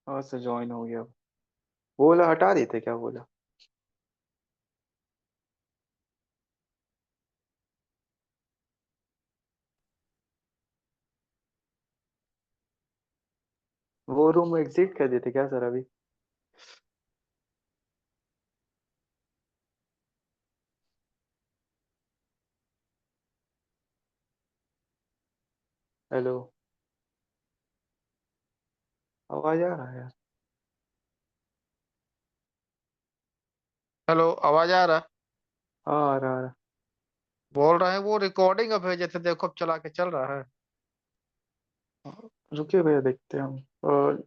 और से ज्वाइन हो गया। बोला हटा देते क्या बोला। वो रूम एग्जिट कर देते क्या सर अभी। हेलो। आवाज आ रहा है। हेलो, आवाज आ रहा? हाँ आ रहा आ रहा। बोल रहे हैं वो रिकॉर्डिंग अब भेजे थे, देखो अब चला के चल रहा है। रुकिए भैया देखते हैं हम। और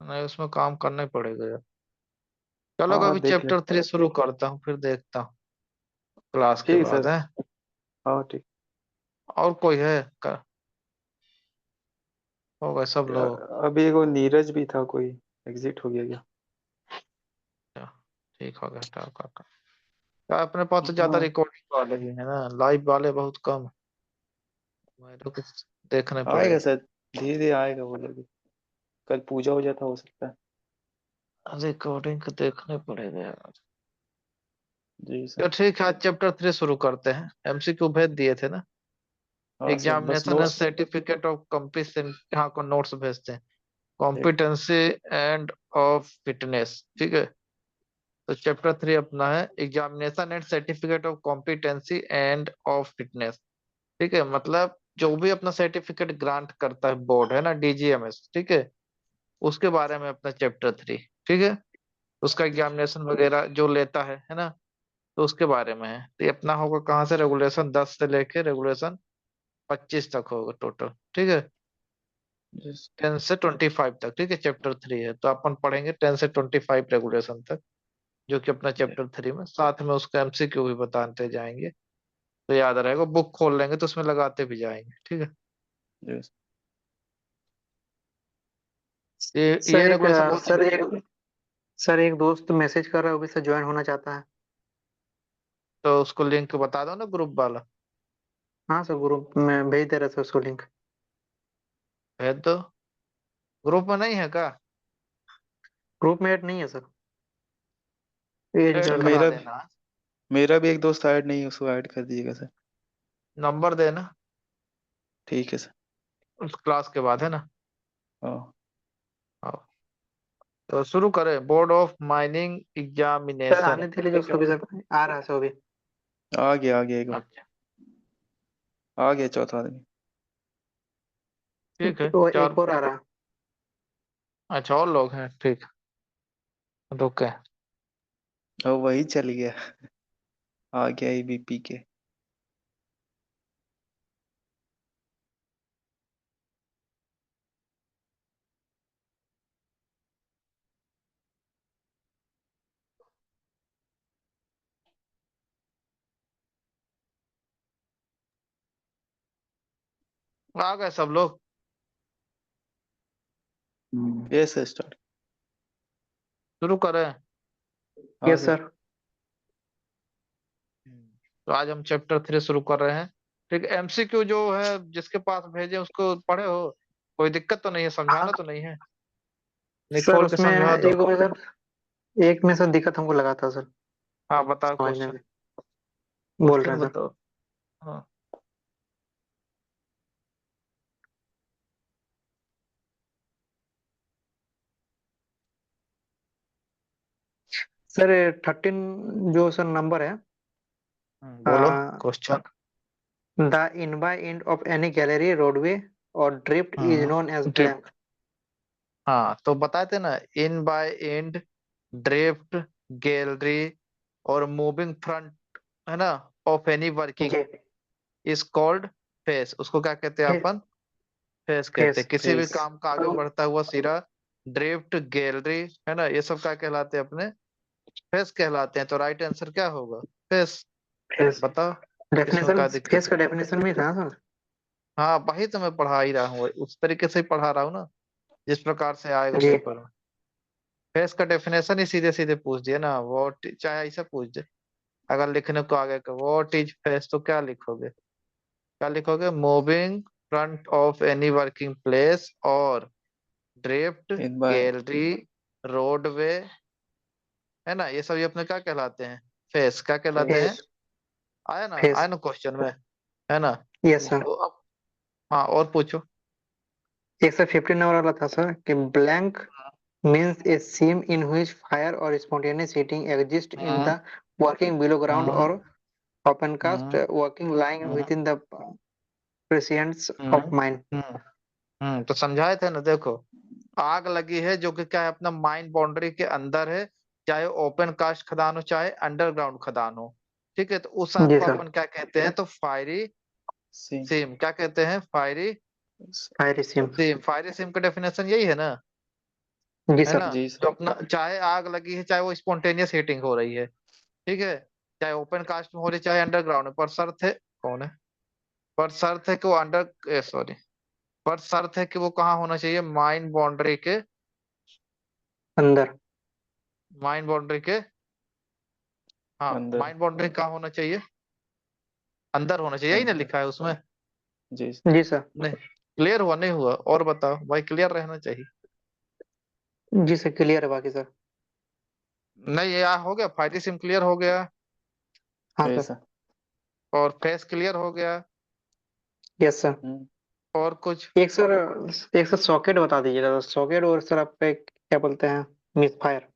नहीं, उसमें काम करना ही पड़ेगा यार। चलो हाँ हाँ अभी देख ले। चैप्टर 3 शुरू करता हूँ, फिर देखता हूँ क्लास के ठीक है बाद सर। है। हाँ ठीक। और कोई है होगा सब लोग। अभी एगो नीरज भी था कोई। एग्जिट हो गया क्या। अच्छा, ठीक हो गया, हटाओ काका। क्या अपने पास तो ज्यादा हाँ रिकॉर्डिंग वाले ही है ना, लाइव वाले बहुत कम है। मेरे को देखने आएगा पड़ेगा। सर। धीरे धीरे आएगा वो लोग भी। कल पूजा वूजा था हो सकता है। रिकॉर्डिंग को देखने पड़ेगा यार। जी सर। तो ठीक है, आज चैप्टर 3 शुरू करते हैं। एमसीक्यू भेज दिए थे ना। हाँ सर बस examination and notes. Certificate of competence, यहाँ को नोट्स भेजते हैं। ठीक। कॉम्पिटेंसी एंड ऑफ फिटनेस, ठीक है। तो चैप्टर 3 अपना है examination and certificate of competency end of fitness. ठीक है, मतलब जो भी अपना सर्टिफिकेट ग्रांट करता है बोर्ड, है ना, डीजीएमएस, ठीक है। उसके बारे में अपना चैप्टर 3, ठीक है। उसका एग्जामिनेशन वगैरह जो लेता है ना। तो उसके बारे में है, तो ये अपना होगा कहाँ से, रेगुलेशन 10 से लेके रेगुलेशन 25 तक होगा टोटल, ठीक है। जी 10 से 25 तक, ठीक है, चैप्टर 3 है तो अपन पढ़ेंगे 10 से 25 रेगुलेशन तक। जो कि अपना जी। चैप्टर 3 में साथ में उसका एमसीक्यू भी बताते जाएंगे। तो याद रहेगा, बुक खोल लेंगे तो उसमें लगाते भी जाएंगे, ठीक है। जी। ये सर एक रेगुलेशन बहुत। सर एक दोस्त मैसेज कर रहा है वो भी सर ज्वाइन होना चाहता है। तो उसको लिंक बता दो ना, ग्रुप वाला। हाँ सर ग्रुप में भेज दे रहा था उसको लिंक। भेज दो। ग्रुप में नहीं है क्या? ग्रुप में ऐड नहीं है सर। एज ऐड कर करा मेरा देना। मेरा भी एक दोस्त ऐड नहीं है उसको ऐड कर दीजिएगा सर। नंबर देना। ठीक है सर। उस क्लास के बाद, है ना। हाँ हाँ। तो शुरू करें, board of mining sir examination. आने दीजिए ठीक है। उसको भी सर। आ रहा है सर अभी। आ गया एक। अच्छा। आ गया चौथा आदमी। ठीक है, वो चार। एक और आ रहा है। अच्छा, और लोग हैं, ठीक। रुके। और वही चल गया। आ गया एबीपी के। आ गए सब लोग। Yes sir start. शुरू करें। हाँ यस सर। सर। तो आज हम चैप्टर 3 शुरू कर रहे हैं। ठीक है, एमसीक्यू जो है जिसके पास भेजे उसको पढ़े हो? कोई दिक्कत तो नहीं है, समझाना तो नहीं है? नहीं, सर खोल के उसमें समझा दो। एक में सर दिक्कत हमको लगा था सर। हाँ, बताओ समझने क्वेश्चन। में। बोल रहे क्वेश्चन हैं सर। बताओ। हाँ। सर 13 जो सर नंबर है। बोलो question. The inbye end of any gallery roadway or drift is known as drift. Blank. हाँ, तो बताए थे ना, inbye end, drift, gallery और मूविंग फ्रंट, है ना, ऑफ एनी वर्किंग जी। Is called face. उसको क्या कहते हैं अपन? फेस कहते फेस हैं। किसी भी फेस। काम का आगे बढ़ता हुआ सिरा, ड्रिफ्ट, गैलरी, है ना, ये सब क्या कहलाते हैं अपने? फेस कहलाते हैं। तो राइट आंसर क्या होगा? फेस। फेस बताओ। इसमें डेफिनेशन। क्या दिक्कत फेस है? का डेफिनेशन भी था सर। हाँ, वही तो मैं पढ़ा ही रहा हूँ, उस तरीके से ही पढ़ा रहा हूँ ना, जिस प्रकार से आएगा जी। पेपर में। फेस का डेफिनेशन ही सीधे सीधे पूछ दिया ना, व्हाट, चाहे ऐसा पूछ दे। अगर लिखने को आगे का व्हाट इज फेस, तो क्या लिखोगे? क्या लिखोगे? Moving front of any working place और drift, inbye gallery, roadway, है ना, ये सब ये अपने क्या कहलाते हैं? फेस। क्या कहलाते हैं? फेस। आया फेस। ना क्वेश्चन में, है ना? Yes sir. तो अब हाँ, और पूछो। 115 नंबर वाला था सर कि blank means a seam in which fire or spontaneous heating exists in hmm the working below ground hmm or open cast hmm working lying hmm within the precincts hmm of mine. हम्म तो समझाए थे ना, देखो। आग लगी है जो कि क्या है, अपना माइन बाउंड्री के अंदर है, चाहे ओपन कास्ट खदान हो चाहे अंडरग्राउंड खदान हो। ठीक है, तो उस आग जी को सर। अपन क्या कहते हैं? तो फायरी सी सिम। क्या कहते हैं? फायरी फायर सीम। सिम। फायरी सिम का डेफिनेशन यही है ना, जी है सर। ना? जी जो सर। अपना चाहे आग लगी है, चाहे वो स्पॉन्टेनियस हीटिंग हो रही है, ठीक है, चाहे ओपन कास्ट में हो रही चाहे अंडरग्राउंड में, पर शर्त है, कौन है? पर शर्त है कि वो अंडर सॉरी पर शर्त है कि वो कहाँ होना चाहिए? माइन बाउंड्री के, अंदर। माइन बाउंड्री के, हाँ, अंदर। माइन बाउंड्री कहाँ होना चाहिए? अंदर होना चाहिए, यही ना अंदर। लिखा है उसमें? जी जी सर। नहीं, क्लियर हुआ नहीं हुआ? और बताओ भाई, क्लियर रहना चाहिए। जी सर क्लियर है बाकी सर। नहीं, ये हो गया, फायरी सिम क्लियर हो गया, हाँ जी सर। सर। और फेस क्लियर हो गया, यस सर। और कुछ? एक सर सॉकेट बता दीजिएगा सॉकेट और सर आप पे क्या बोलते हैं मिस फायर।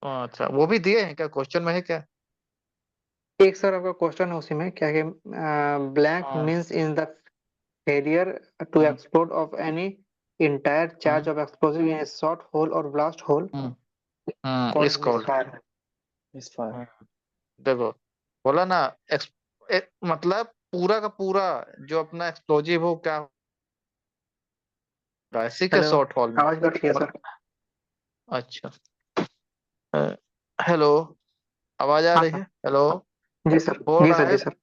अच्छा, वो भी दिए हैं क्या? क्वेश्चन में है क्या? एक सर आपका क्वेश्चन है उसी में क्या है ब्लैंक हाँ means in the failure to hmm explode of any entire charge hmm of explosive in a short hole or blast hole इस called कॉल। misfire. इस फायर। देखो, बोला ना, मतलब पूरा का पूरा जो अपना एक्सप्लोजिव हो क्या होता है, ठीक है, हेलो। शॉर्ट हॉल में। आवाज कट रही है और सर। अच्छा, हेलो, आवाज आ हाँ रही है? सर। हेलो, जी सर। बोल जी रहा सर। है, जी सर।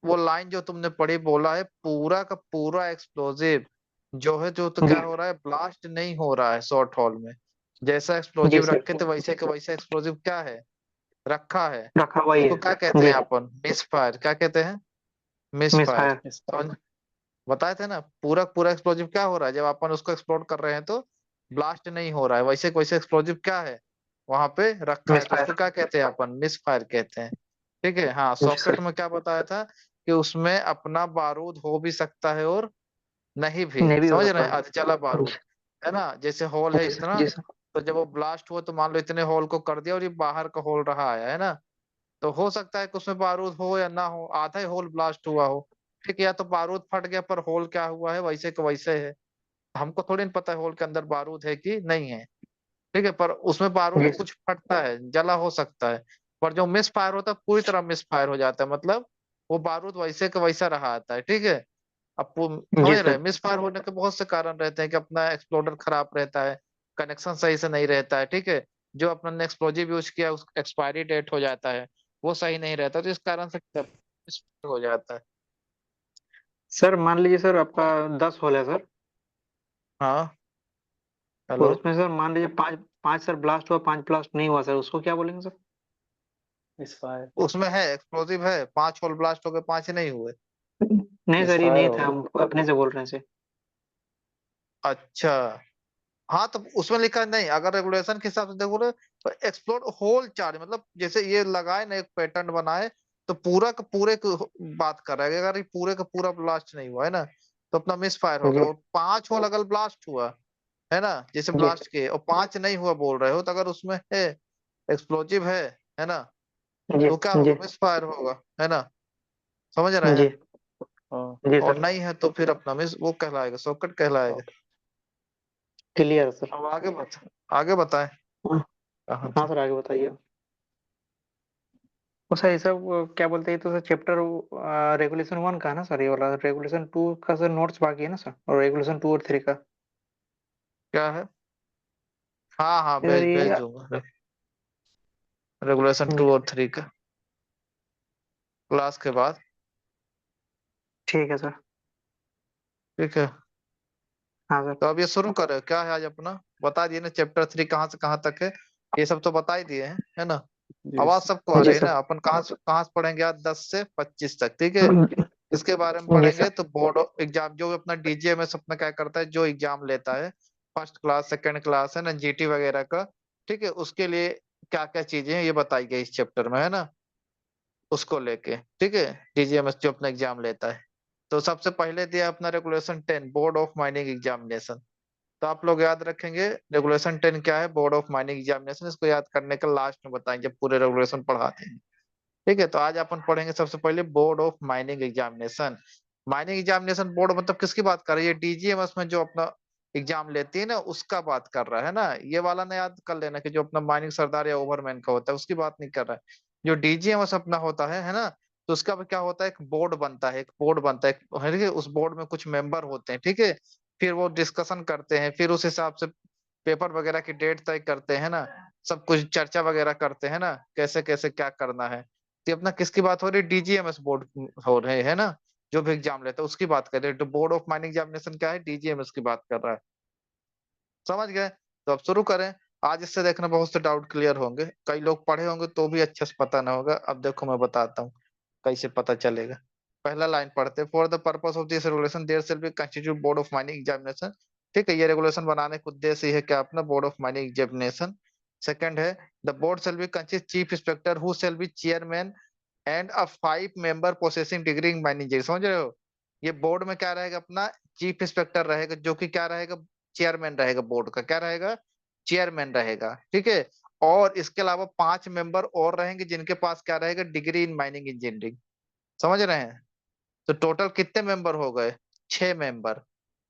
वो लाइन जो तुमने पढ़ी, बोला है पूरा का पूरा एक्सप्लोजिव जो है, जो तो जी। क्या हो रहा है, ब्लास्ट नहीं हो रहा है शॉर्ट हॉल में। जैसा जी एक्सप्लोजिव सर। रखे थे वैसे का वैसा एक्सप्लोजिव क्या है, रखा है, रखा हुआ ही उसको है। क्या कहते जी। हैं अपन? Miss fire. क्या कहते हैं? Miss fire. मिसफायर। इस समझ, बताए थे ना, पूरा पूरा एक्सप्लोजिव क्या हो रहा है जब अपन उसको एक्सप्लोड कर रहे हैं तो ब्लास्ट नहीं हो रहा है, वैसे वैसे एक्सप्लोजिव क्या है, वहां पे रखा है, तो उसको मिसफायर। क्या कहते हैं? अपन मिस फायर कहते हैं। ठीक है, हाँ, जी सॉकेट सर। में क्या बताया था कि उसमें अपना बारूद हो भी सकता है और नहीं भी, नहीं भी हो समझ रहे सकता हैं, है। अधजला बारूद, जी। है ना? जैसे होल है जी सर। इतना, जी सर। तो जब वो ब्लास्ट हुआ तो मान लो इतने होल को कर दिया और ये बाहर का होल रहा है ना, तो हो सकता है कि उसमें बारूद हो या ना हो, आधा ही होल ब्लास्ट हुआ हो। ठीक है, या तो बारूद फट गया पर होल क्या हुआ है वैसे का वैसे है, हमको थोड़ी ना पता है होल के अंदर बारूद है कि नहीं है। ठीक है, पर उसमें बारूद जी सर। कुछ फटता है, जला हो सकता है, पर जो मिस फायर होता है पूरी तरह मिस फायर हो जाता है, मतलब वो बारूद वैसे का वैसा रहा आता है। ठीक है, अब जी समझ रहे सर। हैं, मिस फायर होने के बहुत से कारण रहते हैं कि अपना एक्सप्लोडर खराब रहता है, कनेक्शन सही से नहीं रहता है, ठीक है, जो अपना ने एक्सप्लोजिव यूज किया उस एक्सपायरी डेट हो जाता है, वो सही नहीं रहता, तो इस कारण से misfire हो जाता है। सर मान लीजिए सर आपका 10 होल है सर। हाँ, और हेलो, उसमें सर मान लीजिए पांच पांच सर ब्लास्ट हुआ 5 ब्लास्ट नहीं हुआ सर उसको क्या बोलेंगे सर। इस फायर। उसमें है एक्सप्लोजिव है, 5 होल ब्लास्ट हो गए, 5 ही नहीं हुए। नहीं मिस सर ये फायर नहीं था होगा। हम अपने से बोल रहे हैं सर। अच्छा, हाँ, तो उसमें लिखा है नहीं, अगर रेगुलेशन के हिसाब से देखो ना, तो एक्सप्लोड होल चार्ज, मतलब जैसे ये लगाए ना एक पैटर्न बनाए, तो पूरा का पूरे को बात कर रहा है, अगर ये पूरे का पूरा ब्लास्ट नहीं हुआ है ना, तो अपना मिस फायर हो गया, जी। और 5 होल अगर ब्लास्ट हुआ है ना, जैसे जी। ब्लास्ट के, और 5 नहीं हुआ बोल रहे हो, तो अगर उसमें है एक्सप्लोजिव है ना, जी। तो क्या जी। होगा? मिस फायर होगा, है ना? समझ रहे जी। हैं? हाँ। जी और सर। नहीं है तो फिर अपना मिस वो कहलाएगा, सॉकेट कहलाएगा। Clear sir. अब आगे बताएं हाँ। कहाँ हाँ थे? सर आगे बताइए। वो सर ये सब क्या बोलते हैं तो सर चैप्टर रेगुलेशन 1 का है ना सर ये वाला रेगुलेशन 2 का सर नोट्स बाकी है ना सर और रेगुलेशन 2 और 3 का। क्या है? हाँ हाँ, ये सर भेज भेज ये। दूंगा, रेगुलेशन जी। 2 और 3 का क्लास के बाद। ठीक है सर। ठीक है, हाँ सर। तो अब ये शुरू करें क्या है आज अपना? बता दिए ना चैप्टर 3 कहाँ से कहाँ तक है, ये सब तो बता ही दिए हैं, है ना? जी आवाज सबको आ जी रही है सर। ना? अपन कहाँ से पढ़ेंगे आज? 10 से 25 तक, ठीक है। इसके बारे में जी पढ़ेंगे सर। तो बोर्ड एग्जाम जो अपना डीजीएमएस अपना क्या करता है, जो एग्जाम लेता है फर्स्ट क्लास सेकंड क्लास है ना, जीटी वगैरह का, ठीक है, उसके लिए क्या क्या चीजें हैं ये बताई गई इस चैप्टर में, है ना, उसको लेके, ठीक है, डीजीएमएस जो अपना एग्जाम लेता है। तो सबसे पहले दिया अपना regulation 10, board of mining examination. तो आप लोग याद रखेंगे रेगुलेशन 10 क्या है, बोर्ड ऑफ माइनिंग एग्जामिनेशन, इसको याद करने का लास्ट में बताएंगे जब पूरे रेगुलेशन पढ़ाते हैं। ठीक है, तो आज अपन पढ़ेंगे सबसे पहले board of mining examination. Mining examination board मतलब किसकी बात कर रही है, डीजीएमएस में जो अपना एग्जाम लेती है ना उसका बात कर रहा है ना, ये वाला ना याद कर लेना कि जो अपना माइनिंग सरदार या ओवरमैन का होता है उसकी बात नहीं कर रहा है। जो डीजीएमएस अपना होता है ना, तो उसका क्या होता है, एक बोर्ड बनता है, एक बोर्ड बनता है, ठीक है, उस बोर्ड में कुछ मेंबर होते हैं, ठीक है, फिर वो डिस्कशन करते हैं, फिर उस हिसाब से पेपर वगैरह की डेट तय करते हैं ना, सब कुछ चर्चा वगैरह करते हैं ना, कैसे कैसे क्या करना है। तो ये अपना किसकी बात हो रही है, डीजीएमएस बोर्ड हो रहे है ना, जो भी एग्जाम लेता है उसकी बात कर रहे हैं। तो बोर्ड ऑफ माइनिंग एग्जामिनेशन क्या है, डीजीएमएस की बात कर रहा है। समझ गए, तो अब शुरू करें। आज इससे देखना बहुत से डाउट क्लियर होंगे, कई लोग पढ़े होंगे तो भी अच्छे से पता ना होगा। अब देखो मैं बताता हूँ कैसे पता चलेगा। पहला लाइन पढ़ते, for the purpose of this regulation there shall be constitute board of mining examination. ठीक है, ये रेगुलेशन बनाने का उद्देश्य है क्या अपना, board of mining examination. Second है, the board shall be consist chief inspector who shall be chairman and a 5 member possessing degree in mining engineering. समझ रहे हो, ये बोर्ड में क्या रहेगा अपना, चीफ इंस्पेक्टर रहेगा जो कि क्या रहेगा, चेयरमैन रहेगा बोर्ड का, क्या रहेगा, चेयरमैन रहेगा, ठीक है। और इसके अलावा 5 मेंबर और रहेंगे जिनके पास क्या रहेगा, डिग्री इन माइनिंग इंजीनियरिंग। समझ रहे हैं, तो टोटल कितने मेंबर हो गए, 6 मेंबर।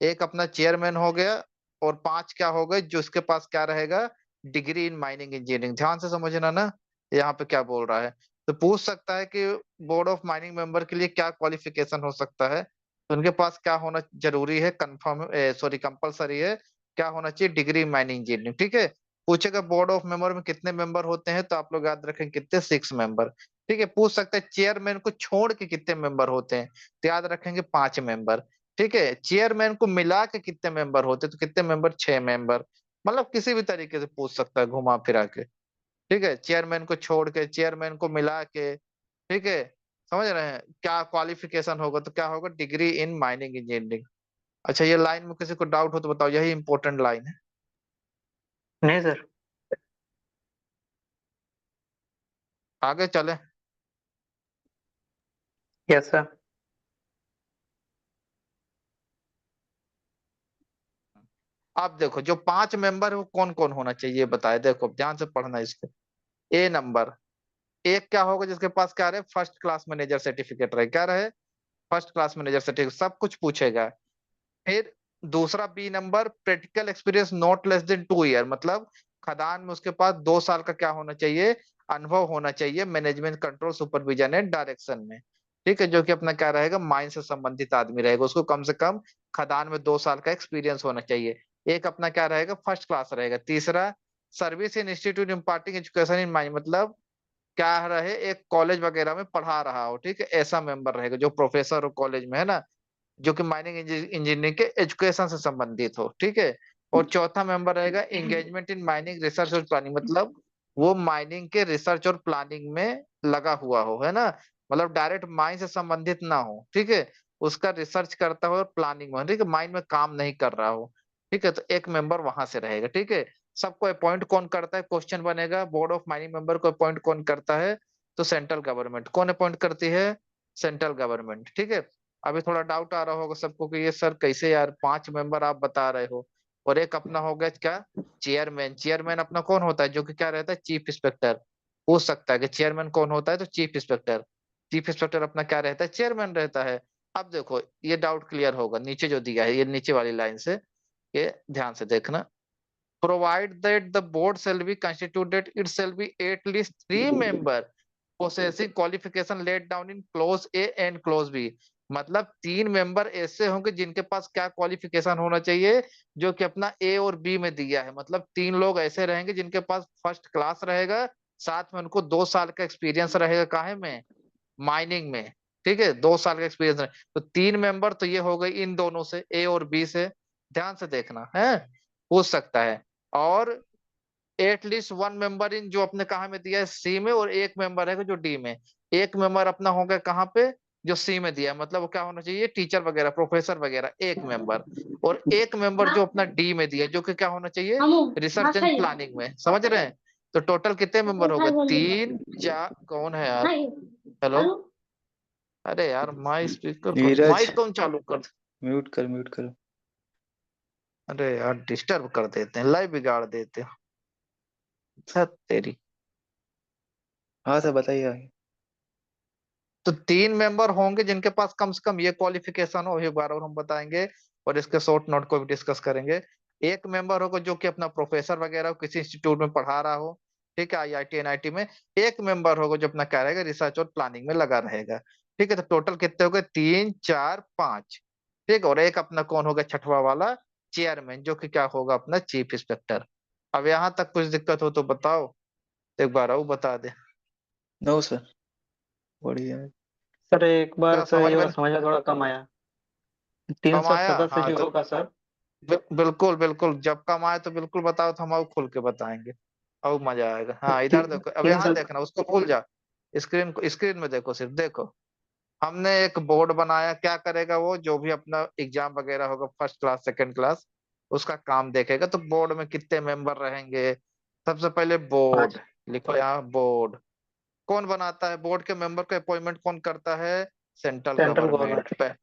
एक अपना चेयरमैन हो गया, और 5 क्या हो गए जो उसके पास क्या रहेगा, डिग्री इन माइनिंग इंजीनियरिंग। ध्यान से समझना ना यहाँ पे क्या बोल रहा है। तो पूछ सकता है कि बोर्ड ऑफ माइनिंग मेंबर के लिए क्या क्वालिफिकेशन हो सकता है, तो उनके पास क्या होना जरूरी है, कंफर्म सॉरी कंपलसरी है, क्या होना चाहिए, डिग्री इन माइनिंग इंजीनियरिंग, ठीक है। पूछेगा बोर्ड ऑफ मेंबर में कितने मेंबर होते हैं, तो आप लोग याद रखें कितने, 6 मेंबर। ठीक है, पूछ सकते हैं चेयरमैन को छोड़ के कितने मेंबर होते हैं, तो याद रखेंगे 5 मेंबर। ठीक है, चेयरमैन को मिला के कितने मेंबर होते, तो कितने मेंबर, 6 मेंबर। मतलब किसी भी तरीके से पूछ सकता है घुमा फिरा के। ठीक है, चेयरमैन को छोड़ के, चेयरमैन को मिला के, ठीक है। समझ रहे हैं, क्या क्वालिफिकेशन होगा, तो क्या होगा, डिग्री इन माइनिंग इंजीनियरिंग। अच्छा, ये लाइन में किसी को डाउट हो तो बताओ, यही इंपॉर्टेंट लाइन है। नहीं सर। आगे चले। Yes sir. अब देखो जो 5 मेंबर है वो कौन कौन होना चाहिए ये बताए, देखो ध्यान से पढ़ना इसको। ए नंबर, एक क्या होगा जिसके पास क्या रहे, फर्स्ट क्लास मैनेजर सर्टिफिकेट रहे, क्या रहे, फर्स्ट क्लास मैनेजर सर्टिफिकेट, सब कुछ पूछेगा। फिर दूसरा B number, practical experience not less than 2 year, मतलब खदान में उसके पास 2 साल का क्या होना चाहिए, अनुभव होना चाहिए management control supervision and direction में। ठीक है, जो कि अपना क्या रहेगा, माइन से संबंधित आदमी रहेगा, उसको कम से कम खदान में 2 साल का एक्सपीरियंस होना चाहिए। एक अपना क्या रहेगा, फर्स्ट क्लास रहेगा। तीसरा, service in institute imparting education in mine, मतलब क्या रहे, एक कॉलेज वगैरह में पढ़ा रहा हो, ठीक है, ऐसा मेंबर रहेगा जो प्रोफेसर हो कॉलेज में, है ना, जो कि माइनिंग इंजीनियरिंग के एजुकेशन से संबंधित हो, ठीक है। और चौथा मेंबर रहेगा एंगेजमेंट इन माइनिंग रिसर्च और प्लानिंग, मतलब वो माइनिंग के रिसर्च और प्लानिंग में लगा हुआ हो, है ना, मतलब डायरेक्ट माइन से संबंधित ना हो, ठीक है, उसका रिसर्च करता हो और प्लानिंग में, ठीक है, माइन में काम नहीं कर रहा हो। ठीक है, तो एक मेंबर वहां से रहेगा, ठीक है। सबको अपॉइंट कौन करता है, क्वेश्चन बनेगा, बोर्ड ऑफ माइनिंग मेंबर को अपॉइंट कौन करता है, तो सेंट्रल गवर्नमेंट। कौन अपॉइंट करती है, सेंट्रल गवर्नमेंट, ठीक है। अभी थोड़ा डाउट आ रहा होगा सबको कि ये सर कैसे यार 5 मेंबर आप बता रहे हो, और एक अपना हो गया क्या, चेयरमैन। चेयरमैन अपना कौन होता है, जो कि क्या रहता है, चीफ इंस्पेक्टर। पूछ सकता है कि चेयरमैन कौन होता है, तो चीफ इंस्पेक्टर। चीफ इंस्पेक्टर अपना क्या रहता है, चेयरमैन रहता है। अब देखो ये डाउट क्लियर होगा, नीचे जो दिया है ये नीचे वाली लाइन से, ये ध्यान से देखना। Provide that the board shall be constituted, it shall be at least 3 member possessing qualification laid down in clause A and clause B। मतलब 3 मेंबर ऐसे होंगे जिनके पास क्या क्वालिफिकेशन होना चाहिए, जो कि अपना ए और बी में दिया है। मतलब 3 लोग ऐसे रहेंगे जिनके पास फर्स्ट क्लास रहेगा, साथ में उनको 2 साल का एक्सपीरियंस रहेगा, काहे में, माइनिंग में। ठीक है, 2 साल का एक्सपीरियंस है, तो 3 मेंबर तो ये हो गई इन दोनों से, ए और बी से। ध्यान से देखना है, पूछ सकता है। और एटलीस्ट 1 मेंबर इन, जो अपने कहा में दिया है, सी में, और एक मेंबर है जो डी में। एक मेंबर अपना होगा कहाँ पे, जो सी में दिया है, मतलब वो क्या होना चाहिए, टीचर वगैरह, प्रोफेसर वगैरह, एक मेंबर। और एक मेंबर जो अपना डी में दिया है, जो कि क्या होना चाहिए, रिसर्च एंड प्लानिंग में। समझ रहे हैं? तो टोटल कितने मेंबर हो गए, 3 4। कौन है यार? हेलो? अरे यार, माइक स्पीकर कौन, नीरज, माइक कौन चालू कर? म्यूट कर, म्यूट करो। अरे यार, डिस्टर्ब कर देते हैं, लाइव बिगाड़ देते हैं। छत तेरी। हाँ सर, बताइए आगे। तो 3 मेंबर होंगे जिनके पास कम से कम ये क्वालिफिकेशन हो, एक बार और हम बताएंगे, और इसके शॉर्ट नोट को भी डिस्कस करेंगे। एक मेंबर होगा जो कि अपना प्रोफेसर वगैरह हो, किसी इंस्टीट्यूट में पढ़ा रहा हो, ठीक है, आईआईटी एनआईटी में। एक मेंबर होगा जो अपना क्या रहेगा, रिसर्च और प्लानिंग में लगा रहेगा। ठीक है, तो टोटल कितने हो गए, 3 4 5। ठीक, और एक अपना कौन होगा, छठवा वाला, चेयरमैन, जो कि क्या होगा, अपना चीफ इंस्पेक्टर। अब यहाँ तक कुछ दिक्कत हो तो बताओ, एक बार आओ बता दे। नो सर, बढ़िया है। सर एक बार क्या सर समझ ये में वाला समझ में थोड़ा कम आया। 300 कमाया? सदस्य हाँ जो तो होगा सर। बिल्कुल बिल्कुल, जब कमाए तो बिल्कुल बताओ, तो हम और खुल के बताएंगे, और मजा आएगा। हाँ, इधर तीन देखो, अब तीन यहाँ सद देखना, उसको भूल जा। स्क्रीन को, स्क्रीन में देखो, सिर्फ देखो। हमने एक बोर्ड बनाया, क्या करेगा वो, जो भी अपना एग्जाम वगैरह होगा, फर्स्ट क्लास सेकंड क्लास, उसका काम देखेगा। तो बोर्ड में कितने मेंबर रहेंगे? सबसे पहले बोर्ड, 5। लिखो यहाँ बोर्ड। कौन बनाता है बोर्ड के मेंबर को, अपॉइंटमेंट कौन करता है, सेंट्रल सेंट्रल गवर्नमेंट। गवर्नमेंट।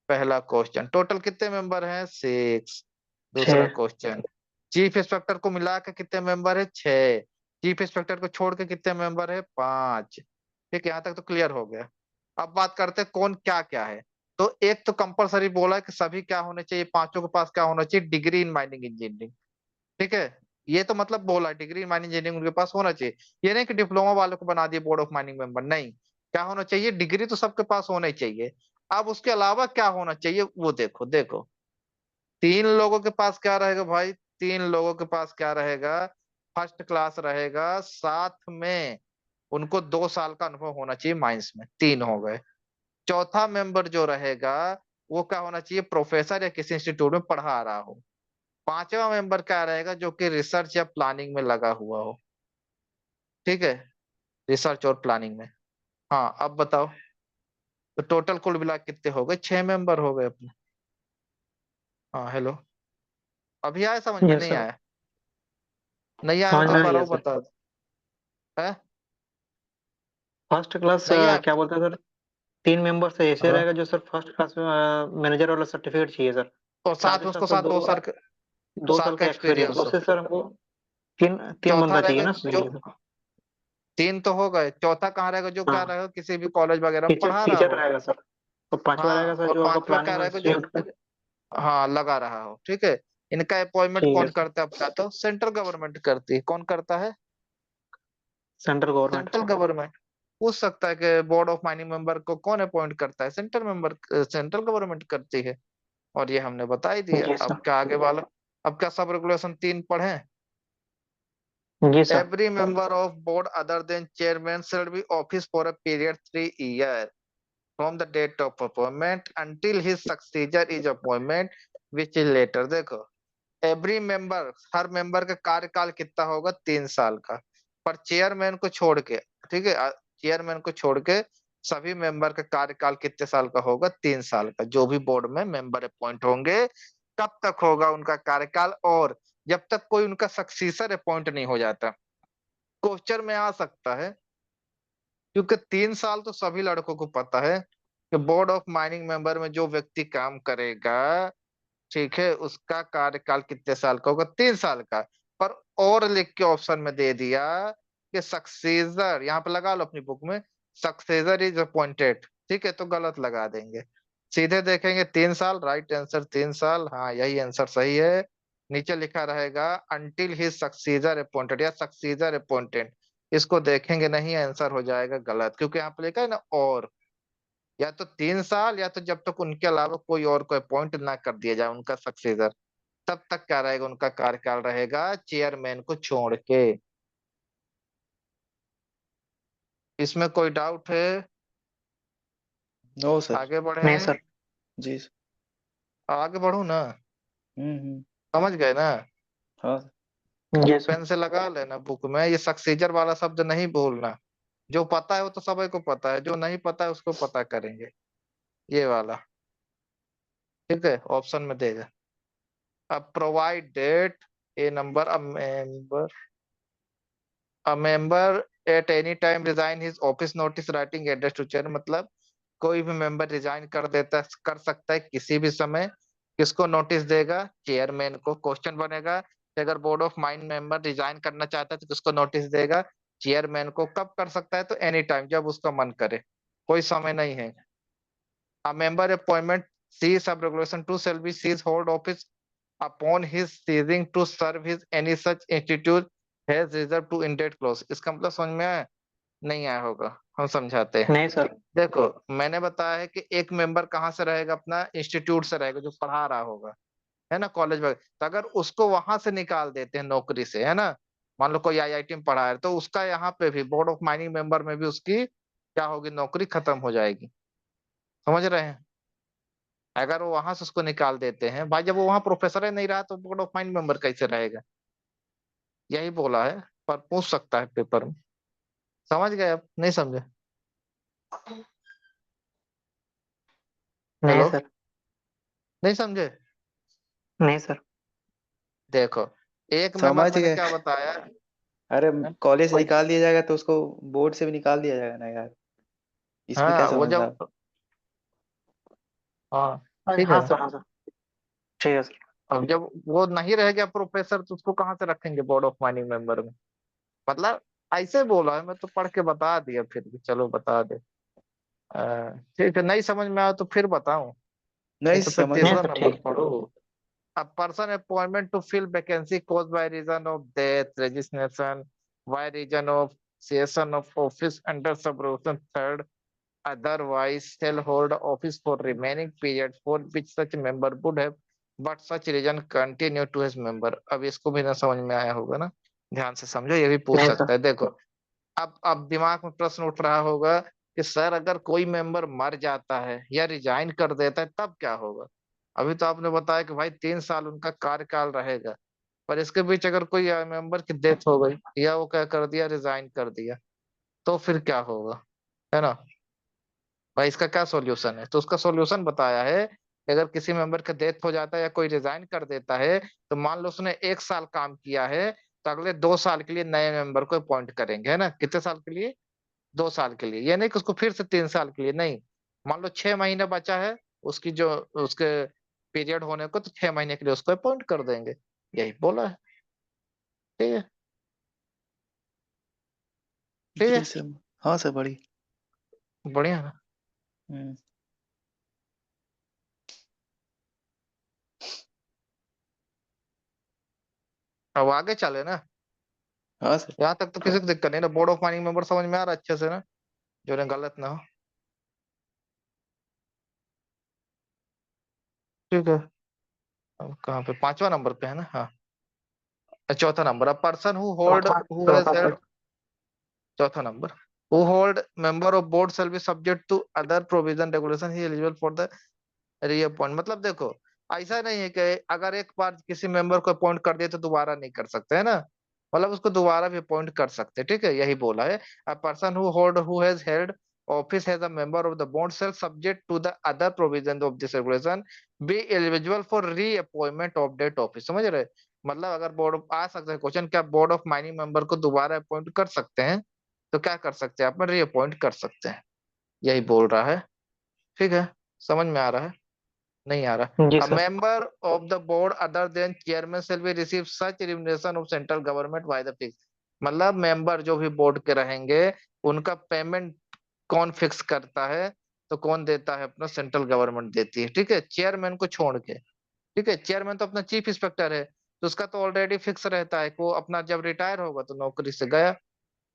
पहला क्वेश्चन, टोटल कितने मेंबर हैं, 6। दूसरा 6। क्वेश्चन, चीफ इंस्पेक्टर को मिला के कितने मेंबर है, 6। चीफ इंस्पेक्टर को छोड़ के कितने मेंबर है, 5। ठीक है, यहाँ तक तो क्लियर हो गया। अब बात करते हैं कौन क्या क्या है। तो एक तो कंपलसरी बोला है कि सभी क्या होने चाहिए, पांचों के पास क्या होना चाहिए, डिग्री इन माइनिंग इंजीनियरिंग। ठीक है, ये तो मतलब बोला है, डिग्री इन माइनिंग इंजीनियरिंग उनके पास होना चाहिए। ये नहीं कि डिप्लोमा वालों को बना दिए बोर्ड ऑफ माइनिंग मेंबर, नहीं। क्या होना चाहिए, डिग्री तो सबके पास होना ही चाहिए। अब उसके अलावा क्या होना चाहिए, वो देखो देखो। 3 लोगों के पास क्या रहेगा भाई, 3 लोगों के पास क्या रहेगा, फर्स्ट क्लास रहेगा, साथ में उनको 2 साल का अनुभव होना चाहिए माइंस में, 3 हो गए। चौथा मेंबर जो रहेगा, वो क्या होना चाहिए, प्रोफेसर या किसी इंस्टीट्यूट में पढ़ा रहा हो। पांचवा मेंबर क्या रहेगा, जो कि रिसर्च या प्लानिंग में लगा हुआ हो। ठीक है, रिसर्च और प्लानिंग में। हाँ, अब बताओ, तो टोटल कुल मिला के कितने हो गए, 6 मेंबर हो गए अपने। हाँ, हेलो? अभी आया समझ में, यस नहीं सर, आया? नहीं आया समझ तो में एक आ बार गया और सर। बता दो। है? फर्स्ट क्लास नहीं आया? क्या बोलते हैं सर? 3 मेंबर से ऐसे हाँ, रहेगा जो सर फर्स्ट क्लास मैनेजर वाला सर्टिफिकेट चाहिए सर। और साथ साथ ही में साथ उसको सर साथ दो 2 साल 2 साल का का एक्सपीरियंस, एक्सपीरियंस हो। उससे सर हमको तीन तीन चौथा बंदा चाहिए रहेगा ना जो, सर। 3 तो हो गए, चौथा कहाँ रहेगा, जो क्या हाँ, रहेगा, किसी भी कॉलेज वगैरह में टीचर पढ़ा रहा टीचर हो। रहेगा सर। तो पांचवा रहेगा हाँ, सर और जो होगा पांचवा क्या प्लानिंग रहेगा, जो इंस्टीट्यूट का। हाँ लगा रहा हो। ठीक है, इनका अपॉइंटमेंट ठीक है कौन सर, करता है, अब बताता हूँ, सेंट्रल गवर्नमेंट करती है। कौन करता है, सेंट्रल गवर्नमेंट। Central government. पूछ सकता है कि बोर्ड ऑफ माइनिंग मेंबर को कौन अपॉइंट करता है, सेंट्रल गवर्नमेंट करती है। और ये हमने बता ही दिया। जी अब सर। क्या आगे वाला, अब क्या सब रेगुलेशन 3 पढ़े। जी sir. Every member of board other than chairman shall be office for a period 3 years from the date of appointment until his successor is appointment which is later। देखो, every member, हर member का कार्यकाल कितना होगा, 3 साल का। पर chairman को छोड़ के, ठीक है, चेयरमैन को छोड़ के सभी मेंबर का कार्यकाल कितने साल का होगा, 3 साल का। जो भी बोर्ड में मेंबर अपॉइंट होंगे, कब तक होगा उनका कार्यकाल, और जब तक कोई उनका सक्सीसर अपॉइंट नहीं हो जाता। क्वेश्चन में आ सकता है, क्योंकि 3 साल तो सभी लड़कों को पता है कि बोर्ड ऑफ माइनिंग मेंबर में जो व्यक्ति काम करेगा, ठीक है, उसका कार्यकाल कितने साल का होगा, 3 साल का। पर और लिख के ऑप्शन में दे दिया कि सक्सेसर, यहाँ पे लगा लो अपनी बुक में, सक्सेसर इज अपॉइंटेड। ठीक है, तो गलत लगा देंगे, सीधे देखेंगे 3 साल, राइट आंसर 3 साल, हाँ यही आंसर सही है। नीचे लिखा रहेगा अनटिल हिज सक्सेसर अपॉइंटेड या सक्सेसर अपॉइंटेड, इसको देखेंगे नहीं, आंसर हो जाएगा गलत, क्योंकि यहाँ पे लिखा है ना और। या तो 3 साल, या तो जब तक उनके अलावा कोई और को अपॉइंट ना कर दिया जाए उनका सक्सेसर, तब तक क्या रहेगा, उनका कार्यकाल रहेगा, चेयरमैन को छोड़ के। इसमें कोई डाउट है? No sir. आगे नहीं बढ़े? सर। जी सर। आगे बढ़ू ना? हम्म। समझ गए ना? हाँ। जी सर। पेन से लगा लेना बुक में, ये सक्सेसर वाला शब्द नहीं बोलना। जो पता है वो तो सबको पता है, जो नहीं पता है उसको पता करेंगे। ये वाला, ठीक है, ऑप्शन में देगा। अब provided a number a member at any time resign his office notice writing address to chair, मतलब कोई भी मेंबर रिजाइन कर सकता है किसी भी समय। किसको नोटिस देगा? चेयरमैन को। क्वेश्चन बनेगा कि अगर board of mind member resign करना चाहता है तो किसको नोटिस देगा? चेयरमैन को। कब कर सकता है? तो एनी टाइम, जब उसका मन करे, कोई समय नहीं है। A member appointment C sub regulation 2 shall be cease hold office upon his ceasing to serve his any such institute has reserved to indate clause। इसका मतलब समझ में आया? नहीं आया होगा, हम समझाते हैं। नहीं सर। देखो, मैंने बताया है कि एक मेंबर कहाँ से रहेगा? अपना इंस्टीट्यूट से रहेगा, जो पढ़ा रहा होगा, है ना, कॉलेज में। तो अगर उसको वहां से निकाल देते हैं नौकरी से, है ना, मान लो कोई आईआईटी में पढ़ा है, तो उसका यहाँ पे भी बोर्ड ऑफ माइनिंग मेंबर में भी उसकी क्या होगी? नौकरी खत्म हो जाएगी। समझ रहे हैं? अगर वो वहां से उसको निकाल देते हैं भाई, जब वो वहां प्रोफेसर ही नहीं रहा तो बोर्ड ऑफ माइंड मेंबर कैसे रहेगा? यही बोला है, पर पूछ सकता है पेपर में। समझ गए? अब नहीं समझे? नहीं हेलो, सर। नहीं समझे? नहीं सर। देखो, एक मेंबर समझ मैंने गए। क्या बताया अरे है? कॉलेज से कोई, निकाल दिया जाएगा तो उसको बोर्ड से भी निकाल दिया जाएगा ना यार, इसमें क्या हाँ वो समझना जब, आप? हाँ ठीक है हाँ ना। सर, हाँ सर। ठीक है सर। अब जब वो नहीं रह गया प्रोफेसर तो उसको कहाँ से रखेंगे बोर्ड ऑफ माइनिंग मेंबर में? मतलब ऐसे बोला है, मैं तो पढ़ के बता दिया, फिर भी चलो बता दे। ठीक है, नहीं समझ में आया तो फिर बताऊं? नहीं नहीं तो फिर समझ नहीं तीसरा सर, नंबर ठीक। पढ़ो। A person appointment to fill vacancy caused by reason of death, resignation, by reason of cessation of office under subrogation third, otherwise shall hold office for remaining period for which such member would have but such reason continue to his member। अब इसको भी ना समझ में आया होगा ना, ध्यान से समझो, ये भी पूछ नहीं सकता सर। है। देखो, अब दिमाग में प्रश्न उठ रहा होगा कि सर अगर कोई मेंबर मर जाता है या रिजाइन कर देता है तब क्या होगा? अभी तो आपने बताया कि भाई 3 साल उनका कार्यकाल रहेगा, पर इसके बीच अगर कोई मेंबर की डेथ हो गई या वो क्या कर दिया, रिजाइन कर दिया, तो फिर क्या होगा? है ना भाई, इसका क्या सॉल्यूशन है? तो उसका सॉल्यूशन बताया है कि अगर किसी मेंबर का डेथ हो जाता है या कोई रिजाइन कर देता है, तो मान लो उसने 1 साल काम किया है, तो अगले 2 साल के लिए नए मेंबर को अपॉइंट करेंगे, है ना। कितने साल के लिए? 2 साल के लिए। ये नहीं कि उसको फिर से 3 साल के लिए, नहीं। मान लो 6 महीने बचा है उसकी जो, उसके पीरियड होने को, तो 6 महीने के लिए उसको अपॉइंट कर देंगे। यही बोला है। ठीक है, ठीक जी है, सर। हाँ सर, बड़ी। बढ़िया है ना। हम्म। अब आगे चले ना। हाँ सर। यहाँ तक तो किसी को दिक्कत नहीं ना? बोर्ड ऑफ माइनिंग मेंबर समझ में आ रहा है अच्छे से ना, जो ने गलत ना हो। ठीक है, अब कहाँ पे? 5वां नंबर पे है ना, हाँ। चौथा number, a person who hold चौथा, हु हैज चौथा हेल्ड, सर। चौथा number, who hold member of board shall be subject to other provision regulation he eligible for the reappoint. मतलब देखो, ऐसा नहीं है कि अगर एक बार किसी मेंबर को अपॉइंट कर दिया तो दोबारा नहीं कर सकते, है ना। मतलब उसको दोबारा भी अपॉइंट कर सकते हैं, ठीक है, यही बोला है। A person who has held office as a member of the board shall subject to the other provision of this regulation be eligible for reappointment of that office. समझ रहे? मतलब अगर बोर्ड आ सकता है क्वेश्चन, क्या बोर्ड ऑफ माइनिंग मेंबर को दोबारा appoint कर सकते हैं? तो क्या कर सकते हैं? आप रीअपॉइंट कर सकते हैं, यही बोल रहा है। ठीक है, समझ में आ रहा है? नहीं आ जी रहा। अ sir. Member of the board other than chairman shall be receive such remuneration of central government by the fix. मतलब मेंबर जो भी बोर्ड के रहेंगे, उनका पेमेंट कौन फिक्स करता है? तो कौन देता है? अपना सेंट्रल गवर्नमेंट देती है, ठीक है, चेयरमैन को छोड़ के। ठीक है, चेयरमैन तो अपना चीफ इंस्पेक्टर है, तो उसका तो ऑलरेडी फिक्स रहता है कि वो अपना जब रिटायर होगा तो नौकरी से गया,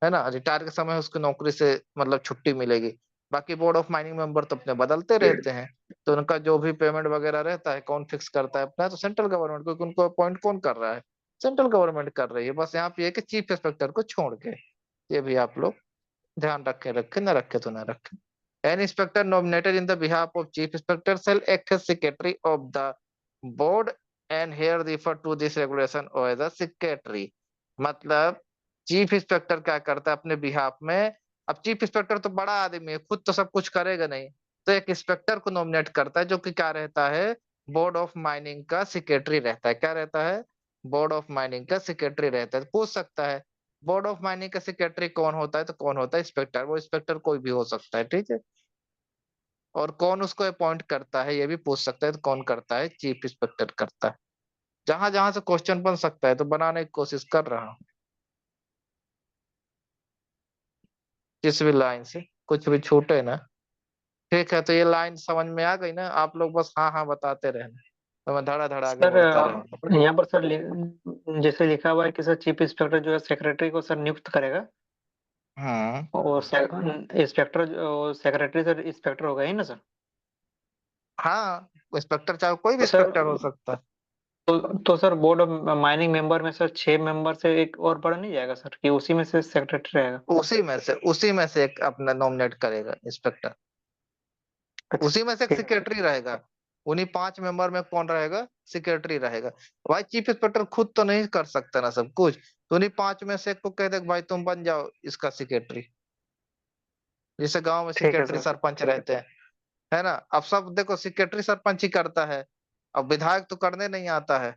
है ना, रिटायर के समय उसको नौकरी से मतलब छुट्टी मिलेगी। बाकी बोर्ड ऑफ माइनिंग मेंबर तो अपने बदलते रहते हैं, तो उनका जो भी पेमेंट वगैरह रहता है कौन फिक्स करता है? अपना तो सेंट्रल गवर्नमेंट, क्योंकि उनको अपॉइंट कौन कर रहा है? सेंट्रल गवर्नमेंट कर रही है। बस यहाँ पे ये है कि चीफ इंस्पेक्टर को छोड़ के, ये भी आप लोग ध्यान रखे, रखे ना रखे तो ना रखे। An inspector nominated in the behalf of chief inspector shall act as secretary of the board and here refer to this regulation as a secretary. मतलब चीफ इंस्पेक्टर क्या करता है अपने बिहाफ में? अब चीफ इंस्पेक्टर तो बड़ा आदमी है, खुद तो सब कुछ करेगा नहीं, तो एक इंस्पेक्टर को नॉमिनेट करता है, जो कि क्या रहता है, बोर्ड ऑफ माइनिंग का सेक्रेटरी रहता है। क्या रहता है, बोर्ड ऑफ माइनिंग का सेक्रेटरी रहता है। पूछ सकता है बोर्ड ऑफ माइनिंग का सेक्रेटरी कौन होता है, तो कौन होता है, इंस्पेक्टर। वो इंस्पेक्टर कोई भी हो सकता है, ठीक है। और कौन उसको अपॉइंट करता है, ये भी पूछ सकता है, तो कौन करता है, चीफ इंस्पेक्टर करता है। जहां जहां से क्वेश्चन बन सकता है तो बनाने की कोशिश कर रहा हूँ, किस भी लाइन से कुछ भी छूटे ना। ठीक है, तो ये लाइन समझ में आ गई ना, आप लोग बस हाँ हाँ बताते रहना, तो मैं धड़ा धड़ा आगे सर बढ़ता रहूंगा। यहाँ पर सर जैसे लिखा हुआ है कि सर चीफ इंस्पेक्टर जो है सेक्रेटरी को सर नियुक्त करेगा, हाँ और इंस्पेक्टर सेक्रेटरी सर इंस्पेक्टर होगा ही ना सर। हाँ, इंस्पेक्टर चाहे कोई भी तो सर इंस्पेक्टर हो सकता है। तो sir board of mining member में सर 6 मेंबर से एक और बढ़ नहीं जाएगा सर, कि उसी में से सेक्रेटरी रहेगा? उसी में से एक अपना नॉमिनेट करेगा इंस्पेक्टर। अच्छा। उसी में से एक ठीक। सेक्रेटरी रहेगा। उन्हीं 5 मेंबर में कौन रहेगा, सेक्रेटरी रहेगा। भाई चीफ इंस्पेक्टर खुद तो नहीं कर सकता ना सब कुछ, तो उन्हीं 5 में से एक को कह दे कि भाई तुम बन जाओ इसका सेक्रेटरी। जैसे गांव में ठीक है सेक्रेटरी सर। सरपंच रहते हैं, है ना। अब सब देखो सेक्रेटरी सरपंच ही करता है, अब विधायक तो करने नहीं आता है।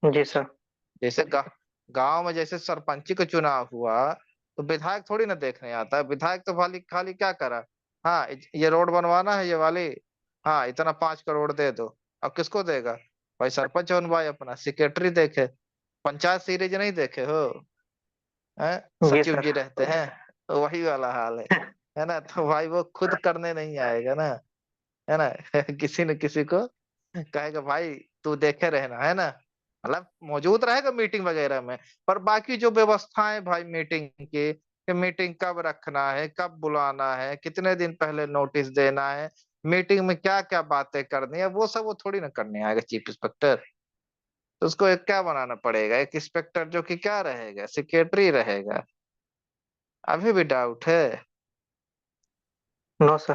जी सर। जैसे गांव में जैसे सरपंची का चुनाव हुआ, तो विधायक थोड़ी ना देखने आता है। विधायक तो खाली खाली क्या करा, हाँ ये रोड बनवाना है ये वाली, हाँ इतना 5 करोड़ दे दो। अब किसको देगा, भाई सरपंच बनवाए अपना, सेक्रेटरी देखे। पंचायत सीरीज नहीं देखे हो, हैं, जी सचिव सर। जी रहते हैं, तो वही वाला हाल है ना। तो भाई वो खुद करने नहीं आएगा ना, है ना। किसी न किसी को कहेगा भाई तू देखे रहना, है ना। मतलब मौजूद रहेगा मीटिंग वगैरह में, पर बाकी जो व्यवस्थाएं भाई मीटिंग की, कि मीटिंग कब रखना है, कब बुलाना है, कितने दिन पहले नोटिस देना है, मीटिंग में क्या क्या बातें करनी है, वो सब वो थोड़ी ना करने आएगा चीफ इंस्पेक्टर। तो उसको एक क्या बनाना पड़ेगा, एक इंस्पेक्टर जो कि क्या रहेगा, सेक्रेटरी रहेगा। अभी भी डाउट है, नो सर।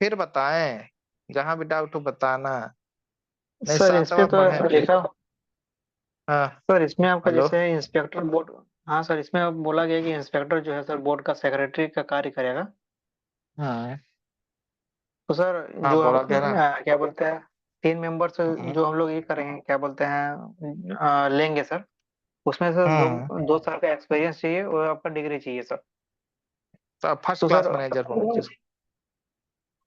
फिर बताएं, जहां भी डाउट हो बताना, नहीं सर सातवां इसमें तो पढ़े फिर। लिखा, हाँ सर इसमें आपका हेलो। जैसे इंस्पेक्टर बोर्ड, हाँ सर इसमें अब बोला गया कि इंस्पेक्टर जो है सर बोर्ड का सेक्रेटरी का कार्य करेगा। हाँ तो सर हाँ जो बोला आप गया ना। क्या बोलते हैं, 3 मेंबर्स हम्म जो हम लोग ये करेंगे क्या बोलते हैं लेंगे सर, उसमें सर दो हम्म। 2 साल का एक्सपीरियंस चाहिए और आपका डिग्री चाहिए सर। तो फर्स्ट तो क्लास सर मैनेजर होना चाहिए।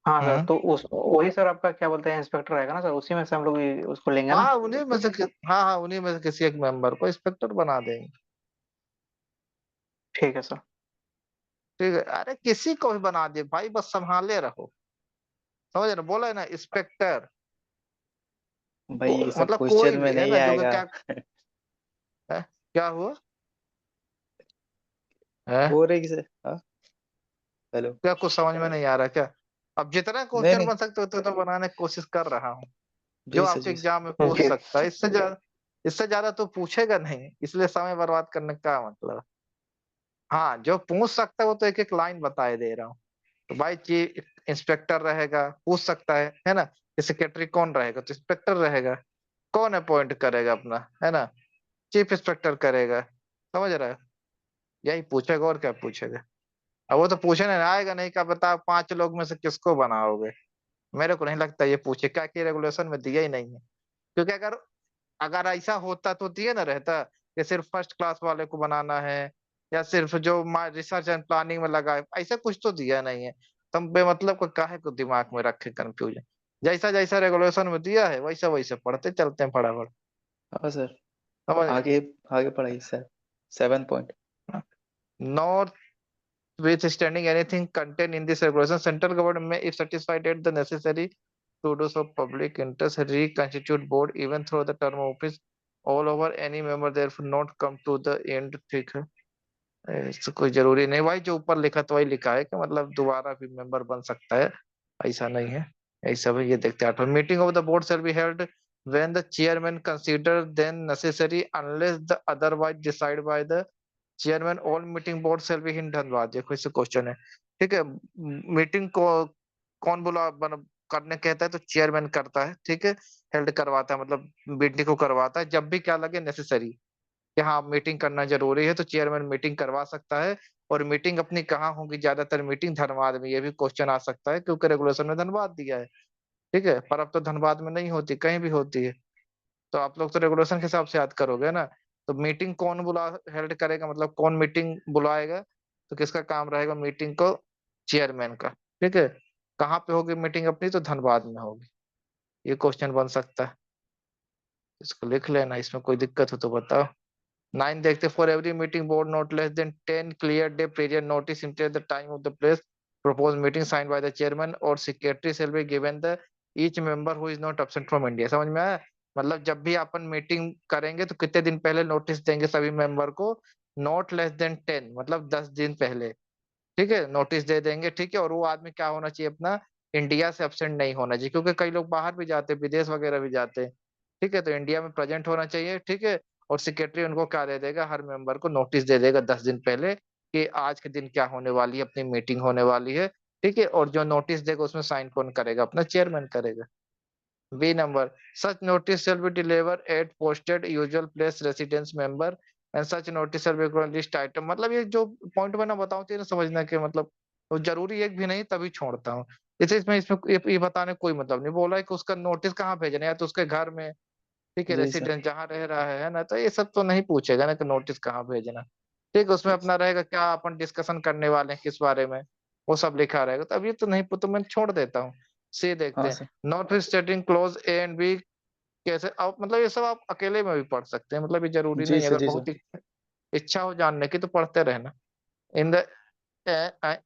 हाँ सर, हम्म। तो उस वही सर आपका क्या बोलते हैं इंस्पेक्टर रहेगा ना सर, उसी में से हम लोग उसको लेंगे ना। हाँ उन्हीं में से हाँ हाँ उन्हीं में से किसी एक मेंबर को इंस्पेक्टर बना देंगे। ठीक है सर। ठीक है, अरे किसी को भी बना दे भाई, बस संभाले रहो। समझ रहे, बोला है ना इंस्पेक्टर, भाई ये सब मतलब कोई क्वेश्चन में भी है नहीं ना जो कि आएगा। क्या है, क्या हुआ है, बोल रहे कि सर, हाँ, हेलो। क्या कुछ समझ में नहीं आ रहा क्या। अब जितना नहीं क्वेश्चन नहीं, बन सकते उतना तो बनाने की कोशिश कर रहा हूँ, जो जी सर, आपसे जी सर। एग्जाम में पूछ जी। सकता है। इससे ज्यादा तो पूछेगा नहीं, इसलिए समय बर्बाद करने का मतलब। हाँ जो पूछ सकता है वो तो एक एक लाइन बताए दे रहा हूँ। तो भाई चीफ इंस्पेक्टर रहेगा, पूछ सकता है ना। कि सेक्रेटरी कौन रहेगा, तो इंस्पेक्टर रहेगा। कौन अपॉइंट करेगा अपना, है ना, चीफ इंस्पेक्टर करेगा। समझ रहा है, यही पूछेगा और क्या पूछेगा। अब वो तो पूछने आएगा नहीं, क्या बता 5 लोग में से किसको बनाओगे। मेरे को नहीं लगता ये पूछे, क्या कि रेगुलेशन में दिया ही नहीं है। क्योंकि अगर अगर ऐसा होता तो दिया ना रहता कि सिर्फ फर्स्ट क्लास वाले को बनाना है, या सिर्फ जो रिसर्च एंड प्लानिंग में लगा है, ऐसा कुछ तो दिया नहीं है। तुम बेमतलब को काहे को दिमाग में रखे कंफ्यूजन। जैसा जैसा रेगुलेशन में दिया है वैसा वैसे पढ़ते चलते हैं फटाफट। हाँ सर, समझ रहे, आगे आगे पढ़ाइए sir. 7 point. Not withstanding anything contained in this regulation, central government may, if satisfied at the necessary to do so public interest, reconstitute board even through the term of office all over any member therefore not come to the end। ठीक है, इससे कोई जरूरी नहीं भाई, जो ऊपर लिखा तो वही लिखा है कि मतलब दोबारा भी मेंबर बन सकता है, ऐसा नहीं है। ऐसा भी ये देखते हैं, meeting of the board shall be held when the chairman consider then necessary unless the otherwise decided by the chairman. All meeting board shall be in Dhanbad, देखो इससे क्वेश्चन है। ठीक है, मीटिंग को कौन करने कहता है, तो चेयरमैन करता है। ठीक है, हेल्ड करवाता है, मतलब मीटिंग को करवाता है जब भी क्या लगे नेसेसरी, कि हाँ मीटिंग करना जरूरी है, तो चेयरमैन मीटिंग करवा सकता है। और मीटिंग अपनी कहाँ होगी, ज्यादातर मीटिंग धनबाद में, ये भी क्वेश्चन आ सकता है क्योंकि रेगुलेशन में धनबाद दिया है। ठीक है, पर अब तो धनबाद में नहीं होती, कहीं भी होती है। तो आप लोग तो रेगुलेशन के हिसाब से याद करोगे ना। तो मीटिंग कौन हेल्ड करेगा, मतलब कौन मीटिंग बुलाएगा, तो किसका काम रहेगा मीटिंग को, चेयरमैन का। ठीक है, कहाँ पे होगी मीटिंग अपनी, तो धनबाद में होगी। ये क्वेश्चन बन सकता है, इसको लिख लेना, इसमें कोई दिक्कत हो तो बताओ। 9 देखते, for every meeting board not less than 10 clear day period notice inter the time of the place propose meeting signed by the chairman और secretary shall be given the each member who is not absent from India. समझ में आया? मतलब जब भी अपन meeting करेंगे तो कितने दिन पहले नोटिस देंगे सभी मेंबर को, नॉट लेस देन 10, मतलब 10 दिन पहले। ठीक है, नोटिस दे देंगे। ठीक है, और वो आदमी क्या होना चाहिए अपना, इंडिया से एब्सेंट नहीं होना चाहिए, क्योंकि कई लोग बाहर भी जाते हैं, विदेश वगैरह भी जाते हैं। ठीक है, तो इंडिया में प्रेजेंट होना चाहिए। ठीक है, और सेक्रेटरी उनको क्या दे देगा, हर मेंबर को नोटिस दे देगा 10 दिन पहले कि आज के दिन क्या होने वाली है, अपनी मीटिंग होने वाली है। ठीक है, और जो नोटिस देगा उसमें साइन कौन करेगा, अपना चेयरमैन करेगा। B number, such notice shall be delivered at posted usual place residence member and such notice shall be on list item। मतलब ये जो पॉइंट मैं ना बताऊं तो ये ना समझना कि मतलब वो जरूरी एक भी नहीं, तभी छोड़ता हूँ। जैसे इसमें इसमें ये बताने कोई मतलब नहीं, बोला है कि उसका नोटिस कहाँ भेजना है, या तो उसके घर में, ठीक है, जी सर। रेसिडेंस जहाँ रह रहा है ना, तो ये सब तो नहीं पूछेगा ना कि नोटिस कहाँ भेजना। ठीक है, उसमें अपना रहेगा क्या अपन डिस्कशन करने वाले हैं किस बारे में, वो सब लिखा रहेगा। तो अब ये तो नहीं, तो मैं छोड़ देता हूँ। सी देखते हाँ हैं, sir. Not stating clause A and B कैसे, अब मतलब ये सब आप अकेले में भी पढ़ सकते हैं, मतलब ये जरूरी जी नहीं है, सर। अगर जी सर। बहुत इच्छा हो जानने की तो पढ़ते रहना। In the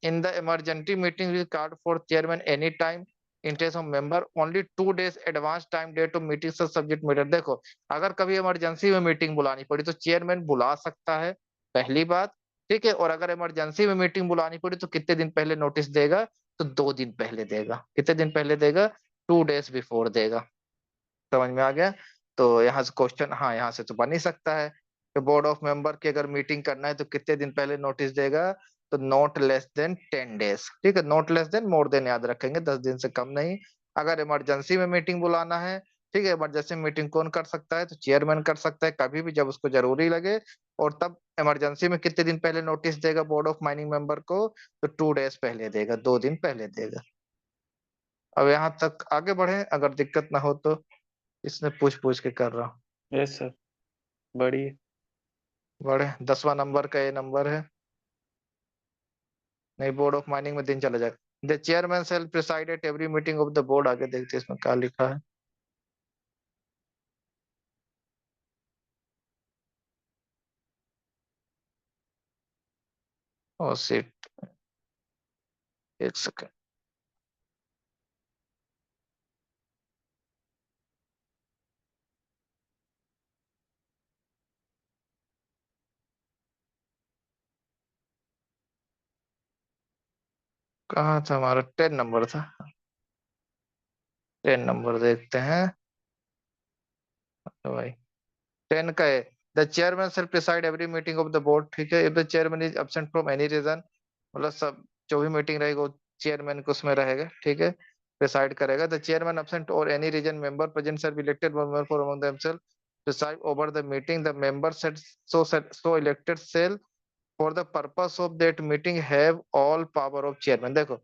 in the emergency meeting will called for chairman any time in case of member only 2 days advance time date of meeting such subject matter। देखो, अगर कभी इमरजेंसी में मीटिंग बुलानी पड़ी तो चेयरमैन बुला सकता है, पहली बात। ठीक है, और अगर इमरजेंसी में मीटिंग बुलानी पड़ी तो कितने दिन पहले नोटिस देगा, तो 2 दिन पहले देगा। कितने दिन पहले देगा, 2 days बिफोर देगा। समझ में आ गया? तो यहाँ से क्वेश्चन, हाँ यहाँ से तो बन ही सकता है कि बोर्ड ऑफ मेंबर की अगर मीटिंग करना है तो कितने दिन पहले नोटिस देगा, तो नॉट लेस देन 10 डेज। ठीक है, not less then, more than याद रखेंगे, 10 दिन से कम नहीं। अगर इमरजेंसी में मीटिंग बुलाना है, ठीक है, इमरजेंसी मीटिंग कौन कर सकता है, तो चेयरमैन कर सकता है कभी भी जब उसको जरूरी लगे। और तब इमरजेंसी में कितने दिन पहले नोटिस देगा बोर्ड ऑफ माइनिंग मेंबर को, तो 2 डेज पहले देगा, 2 दिन पहले देगा। अब यहाँ तक आगे बढ़े, अगर दिक्कत ना हो तो। इसने पूछ पूछ के कर रहा हूँ। Yes sir. बढ़िए। बड़े 10वां नंबर का ये नंबर है, नहीं बोर्ड ऑफ माइनिंग में दिन चला जाएगा। The chairman shall preside at every meeting of the board. आगे देखते हैं इसमें क्या लिखा है। ओ सीट, एक सेकंड। कहाँ था हमारा, 10 नंबर था। 10 नंबर देखते हैं। तो भाई 10 का है, the chairman shall preside every meeting of the board. ठीक है, if the chairman is absent from any reason, मतलब सब जो भी मीटिंग रहेगा वो चेयरमैन को उसमें रहेगा। ठीक है, प्रिसाइड करेगा। द चेयरमैन एब्सेंट और any reason member present shall be elected member for among themselves preside over the meeting. The member set so elected shall for the purpose of that meeting have all power of chairman। देखो,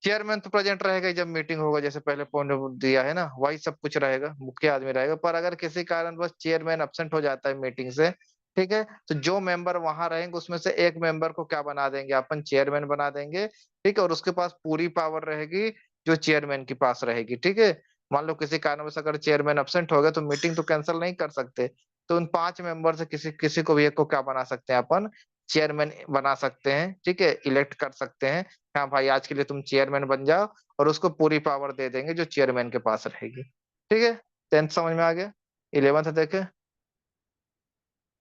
chairman तो present रहेगा ही जब meeting होगा, जैसे पहले point दिया है ना, वही सब कुछ रहेगा, मुख्य आदमी रहेगा। पर अगर किसी कारण बस चेयरमैन अब्सेंट हो जाता है मीटिंग से, ठीक है, तो जो मेंबर वहां रहेंगे उसमें से एक मेंबर को क्या बना देंगे, अपन चेयरमैन बना देंगे। ठीक है, और उसके पास पूरी पावर रहेगी जो चेयरमैन के पास रहेगी। ठीक है, मान लो किसी कारणवश अगर चेयरमैन अब्सेंट हो गया तो मीटिंग तो कैंसिल नहीं कर सकते, तो उन 5 मेंबर से किसी किसी को भी एक को क्या बना सकते हैं अपन, चेयरमैन बना सकते हैं। ठीक है, इलेक्ट कर सकते हैं, हाँ भाई आज के लिए तुम चेयरमैन बन जाओ, और उसको पूरी पावर दे देंगे जो चेयरमैन के पास रहेगी। ठीक है, 10th समझ में आ गया। 11th देखे,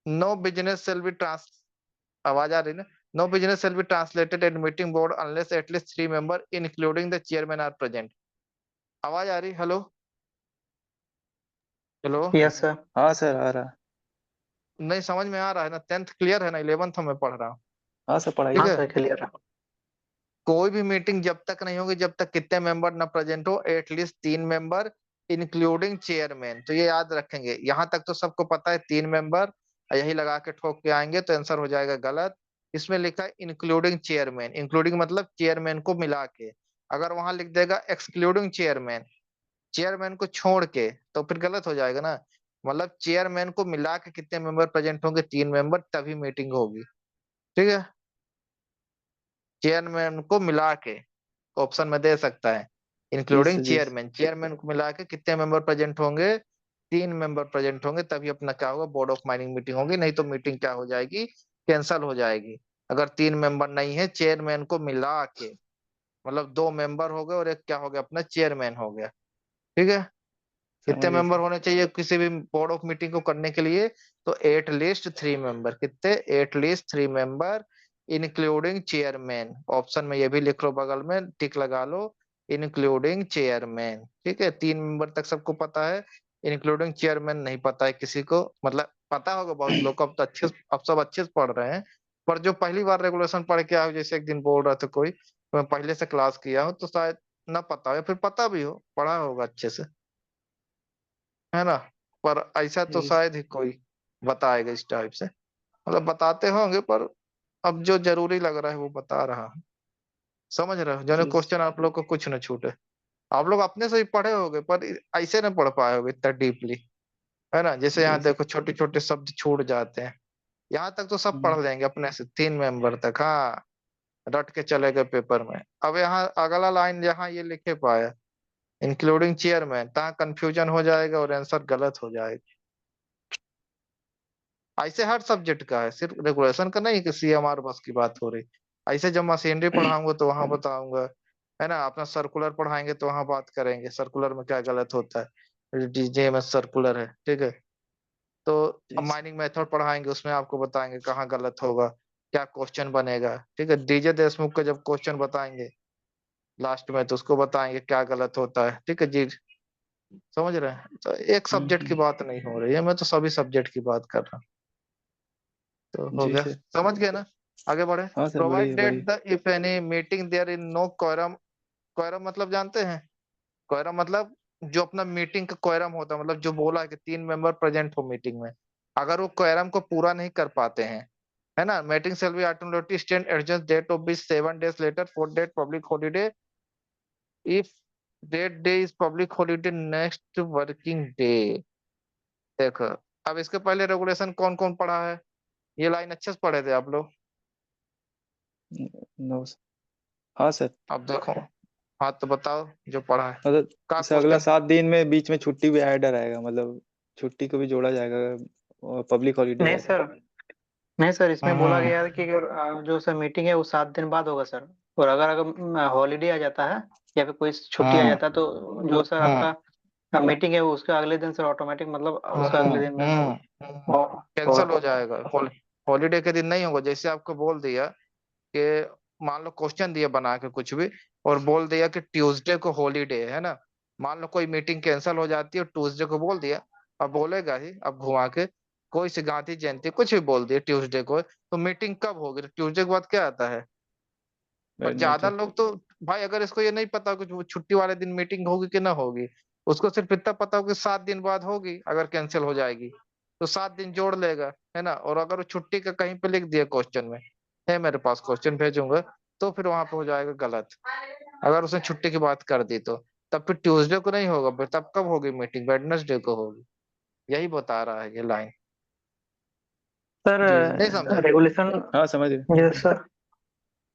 no business shall be trans, आवाज आ रही ना, no business shall be translated at meeting board unless at least 3 member including the chairman are present. आवाज आ रही, हेलो, हेलो। Yes sir. हाँ सर, आ रहा। नहीं समझ में आ रहा है ना, 10th क्लियर है ना, 11th में पढ़ रहा हूँ। हाँ सर, पढ़ाई। ठीक हाँ है, सर क्लियर है। कोई भी मीटिंग जब तक नहीं होगी जब तक कितने मेंबर ना प्रेजेंट हो, एटलीस्ट 3 मेंबर इंक्लूडिंग चेयरमैन। तो ये याद रखेंगे, यहां तक तो सबको पता है 3 मेंबर, यही लगा के ठोक के आएंगे तो आंसर हो जाएगा गलत। इसमें लिखा है इंक्लूडिंग चेयरमैन, इंक्लूडिंग मतलब चेयरमैन को मिला के। अगर वहां लिख देगा एक्सक्लूडिंग चेयरमैन, चेयरमैन को छोड़ के, तो फिर गलत हो जाएगा ना। मतलब चेयरमैन को मिला के कितने मेंबर प्रेजेंट होंगे, 3 मेंबर, तभी मीटिंग होगी। ठीक है, चेयरमैन को मिला के ऑप्शन में दे सकता है, इंक्लूडिंग जी चेयरमैन, चेयरमैन को मिला के कितने मेंबर प्रेजेंट होंगे, 3 मेंबर प्रेजेंट होंगे, तभी अपना क्या होगा, बोर्ड ऑफ माइनिंग मीटिंग होगी। नहीं तो मीटिंग क्या हो जाएगी, कैंसल हो जाएगी। अगर 3 मेंबर नहीं है चेयरमैन को मिला के, मतलब 2 मेंबर हो गए और एक क्या हो गया, अपना चेयरमैन हो गया। ठीक है, कितने समझ गए मेंबर सर। होने चाहिए किसी भी बोर्ड ऑफ मीटिंग को करने के लिए, तो एटलीस्ट 3 मेंबर, कितने, at least 3 member including chairman. Option में ये भी लिख लो, बगल में टिक लगा लो, इंक्लूडिंग चेयरमैन। ठीक है, 3 मेंबर तक सबको पता है, इंक्लूडिंग चेयरमैन नहीं पता है किसी को, मतलब पता होगा बहुत लोग को, अब तो अच्छे, अब सब अच्छे से पढ़ रहे हैं। पर जो पहली बार रेगुलेशन पढ़ के आए हो, जैसे एक दिन बोल रहा था कोई, मैं पहले से क्लास किया हूँ, तो शायद ना पता हो या फिर पता भी हो, पढ़ा होगा अच्छे से, है ना। पर ऐसा तो जी शायद ही कोई बताएगा इस टाइप से, मतलब बताते होंगे, पर अब जो जरूरी लग रहा है वो बता रहा हूँ। समझ रहे हो, जो जी क्वेश्चन आप लोग को कुछ न छूटे। आप लोग अपने से ही पढ़े होगे, पर ऐसे न पढ़ पाए होगे इतना डीपली, है ना। जैसे जी यहाँ सर। देखो छोटे छोटे शब्द छूट जाते हैं, यहाँ तक तो सब हम्म, पढ़ लेंगे अपने से, 3 मेंबर तक, हाँ, रट के चले गए पेपर में। अब यहाँ अगला लाइन यहाँ ये लिखे पाया, इंक्लूडिंग चेयरमैन, तहाँ कंफ्यूजन हो जाएगा और आंसर गलत हो जाएगा। ऐसे हर सब्जेक्ट का है, सिर्फ रेगुलेशन का नहीं कि सीएमआर बस की बात हो रही। ऐसे जब मशीनरी पढ़ाऊंगा तो वहां बताऊंगा, है ना। अपना सर्कुलर पढ़ाएंगे तो वहां बात करेंगे सर्कुलर में क्या गलत होता है, डीजेएमएस सर्कुलर है, ठीक है। तो अब जी सर। माइनिंग मेथड पढ़ाएंगे, उसमें आपको बताएंगे कहाँ गलत होगा, क्या क्वेश्चन बनेगा। ठीक है, डीजे देशमुख का जब क्वेश्चन बताएंगे लास्ट में, तो उसको बताएंगे क्या गलत होता है। ठीक है जी, समझ रहे हैं। तो एक सब्जेक्ट की हम्म। बात नहीं हो रही है, मैं तो सभी सब्जेक्ट की बात कर रहा हूँ। तो हो जी गया, सर। समझ गए ना। आगे बढ़े। हाँ सर, प्रोवाइड बढ़िया डेट बढ़िया। The if any meeting there in no quorum, quorum मतलब जानते हैं, क्वोरम मतलब जो अपना मीटिंग का क्वोरम होता है, मतलब जो बोला है कि 3 मेंबर प्रेजेंट हो मीटिंग में, अगर वो क्वोरम को पूरा नहीं कर पाते हैं, है ना, meeting shall be automatically stand adjust that of बीच 7 days later for that public holiday if that day is public holiday next working day. देखो, अब इसके पहले रेगुलेशन कौन कौन पढ़ा है, ये लाइन अच्छे से पढ़े थे आप लोग। No sir. हाँ सर। अब देखो, हाँ तो बताओ जो पढ़ा है, मतलब का जैसे अगला क्वेश्चन। 7 दिन में बीच में छुट्टी भी ऐड रहेगा, मतलब छुट्टी को भी जोड़ा जाएगा, पब्लिक हॉलीडे नहीं है तो। सर, नहीं सर, इसमें बोला हम्म गया है कि अगर जो सर मीटिंग है वो 7 दिन बाद होगा सर। और अगर अगर हॉलीडे आ जाता है या फिर कोई छुट्टी आ हम्म जाता है तो जो सर हम्म आपका मीटिंग है वो उसका अगले दिन सर ऑटोमेटिक, मतलब उसका अगले दिन में कैंसल होगा। हो जाएगा। हॉलीडे के दिन नहीं होगा। जैसे आपको बोल दिया कि मान लो क्वेश्चन दिया बना के कुछ भी, और बोल दिया कि ट्यूसडे को हॉलीडे है ना, मान लो कोई मीटिंग कैंसिल हो जाती है और ट्यूसडे को बोल दिया, अब बोलेगा ही, अब घुमा के कोई सी गांधी जयंती कुछ भी बोल दिया ट्यूसडे को, तो मीटिंग कब होगी, तो ट्यूसडे के बाद क्या आता है। पर ज्यादा वेडनेसडे। लोग तो, भाई अगर इसको ये नहीं पता कि वो छुट्टी वाले दिन मीटिंग होगी कि ना होगी, उसको सिर्फ इतना पता हो कि 7 दिन बाद होगी, अगर कैंसिल हो जाएगी तो 7 दिन जोड़ लेगा, है ना। और अगर वो छुट्टी का कहीं पे लिख दिया क्वेश्चन में, है मेरे पास क्वेश्चन भेजूंगा, तो फिर वहां पे हो जाएगा गलत। अगर उसने छुट्टी की बात कर दी तो तब फिर ट्यूसडे को नहीं होगा, फिर तब कब होगी मीटिंग, वेडनेसडे को होगी। यही बता रहा है ये लाइन। सर जी जी। नहीं समझे। रेगुलेशन, हाँ समझ गए। ये सर,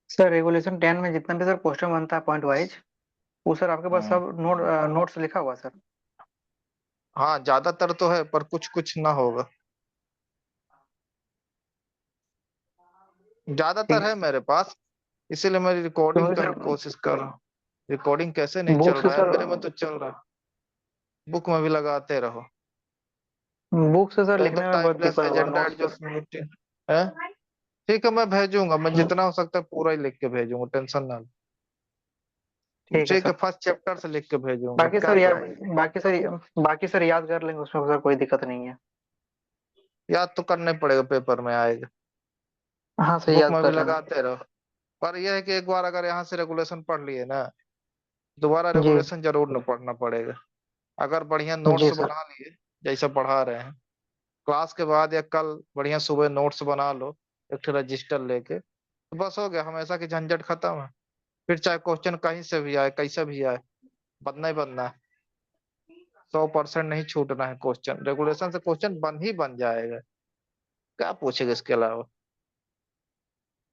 सर रेगुलेशन 10 में जितना भी सर क्वेश्चन बनता है पॉइंट वाइज, वो सर आपके पास हम्म सब नोट्स लिखा हुआ सर। हाँ, ज्यादातर तो है, पर कुछ कुछ ना होगा। ज्यादातर ठीक, है मेरे पास, इसीलिए मैं रिकॉर्डिंग क्योंकि का सर भी कोशिश कर रहा हूँ। रिकॉर्डिंग कैसे नहीं चल बुक से रहा है, सर, मेरे में तो चल रहा है। बुक में भी लगाते रहो। बुक से सर कहीं तो लिखने में बहुत टाइपलेस दिक्कत होगा एजेंडा नोट्स। एडजस्टमेंट है। ठीक है, मैं भेजूंगा, मैं जितना हो सकता है पूरा ही लिख के भेजूंगा, टेंशन ना लो। ठीक है ठीक है, सर। फर्स्ट चैप्टर से लिख के भेजूंगा, बाकी क्या सर याद, करोगे। बाकी सर याद कर लेंगे, उसमें सर कोई दिक्कत नहीं है। याद तो करना ही पड़ेगा, पेपर में आएगा। हाँ सर, बुक याद में भी कर लेंगे। लगाते रहो। पर यह है कि एक बार अगर यहाँ से रेगुलेशन पढ़ लिए ना, दोबारा जी, रेगुलेशन जरूर न पढ़ना पड़ेगा। अगर बढ़िया जी नोट्स सर। बना लिए, जैसा पढ़ा रहे हैं, क्लास के बाद या कल बढ़िया सुबह नोट्स बना लो, एक रजिस्टर लेके, तो बस हो गया, हमेशा की झंझट खत्म है। फिर चाहे क्वेश्चन कहीं से भी आए, कैसे भी आए, बनना ही बनना है। 100% नहीं छूटना है क्वेश्चन, रेगुलेशन से क्वेश्चन बन ही बन जाएगा, क्या पूछेगा इसके अलावा।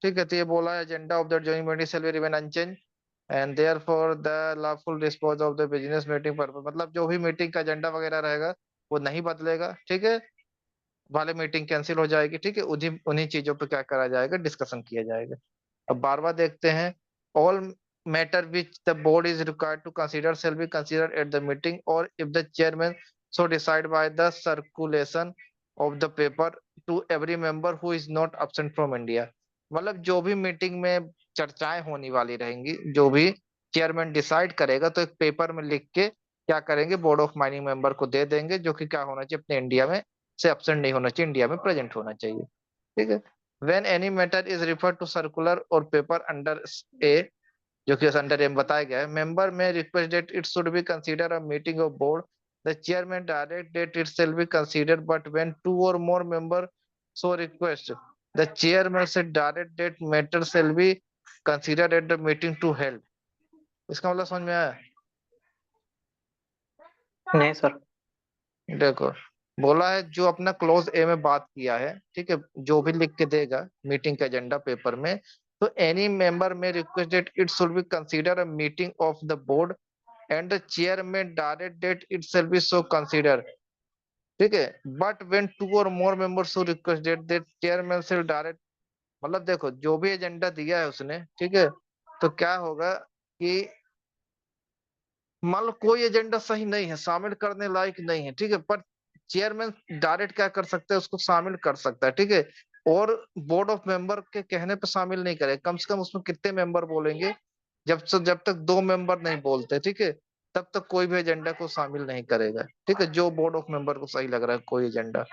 ठीक है, तो ये बोला है agenda of the joint meeting shall be remain unchange and therefore the lawful dispose of the business meeting purpose, मतलब जो भी मीटिंग का एजेंडा वगैरह रहेगा वो नहीं बदलेगा। ठीक है, वाले मीटिंग कैंसिल हो जाएगी। ठीक है, उन्हीं उन्हीं चीजों पे क्या करा जाएगा, डिस्कशन किया जाएगा। अब बार बार देखते हैं, all matter which the board is required to consider shall be consider at the meeting और if the chairman so decide by the circulation of the paper to every member who is not absent from India. मतलब जो भी meeting में चर्चाएं होने वाली रहेंगी, जो भी चेयरमैन डिसाइड करेगा, तो एक पेपर में लिख के क्या करेंगे, बोर्ड ऑफ माइनिंग मेंबर को दे देंगे, जो कि क्या होना चाहिए, अपने इंडिया में से absent नहीं होना चाहिए, इंडिया में प्रेजेंट होना चाहिए। ठीक है, when any matter is referred to circular or paper under A, जो कि अंडर एम बताया गया है, मेंबर में request that it should be consider a meeting of board, the chairman direct that it shall be consider, but when two or more member so request the chairman से direct that matter shall be consider at the meeting to held. इसका मतलब समझ में आया? नहीं sir. देखो, बोला है जो अपना क्लोज ए में बात किया है, ठीक है, जो भी लिख के देगा मीटिंग का एजेंडा पेपर में, तो एनी मेंबर में requested it should be consider a meeting of the board and the chairman direct that it shall be so consider. ठीक है, but when two or more members who requested that chairman shall direct, मतलब देखो जो भी agenda दिया है उसने, ठीक है, तो क्या होगा कि मान लो कोई एजेंडा सही नहीं है, शामिल करने लायक नहीं है, ठीक है, पर चेयरमैन डायरेक्ट क्या कर सकता है, उसको शामिल कर सकता है। ठीक है, और बोर्ड ऑफ मेंबर के कहने पे शामिल नहीं करे, कम से कम उसमें कितने मेंबर बोलेंगे, जब तक 2 मेंबर नहीं बोलते, ठीक है, तब तक कोई भी एजेंडा को शामिल नहीं करेगा। ठीक है, जो बोर्ड ऑफ मेंबर को सही लग रहा है कोई एजेंडा।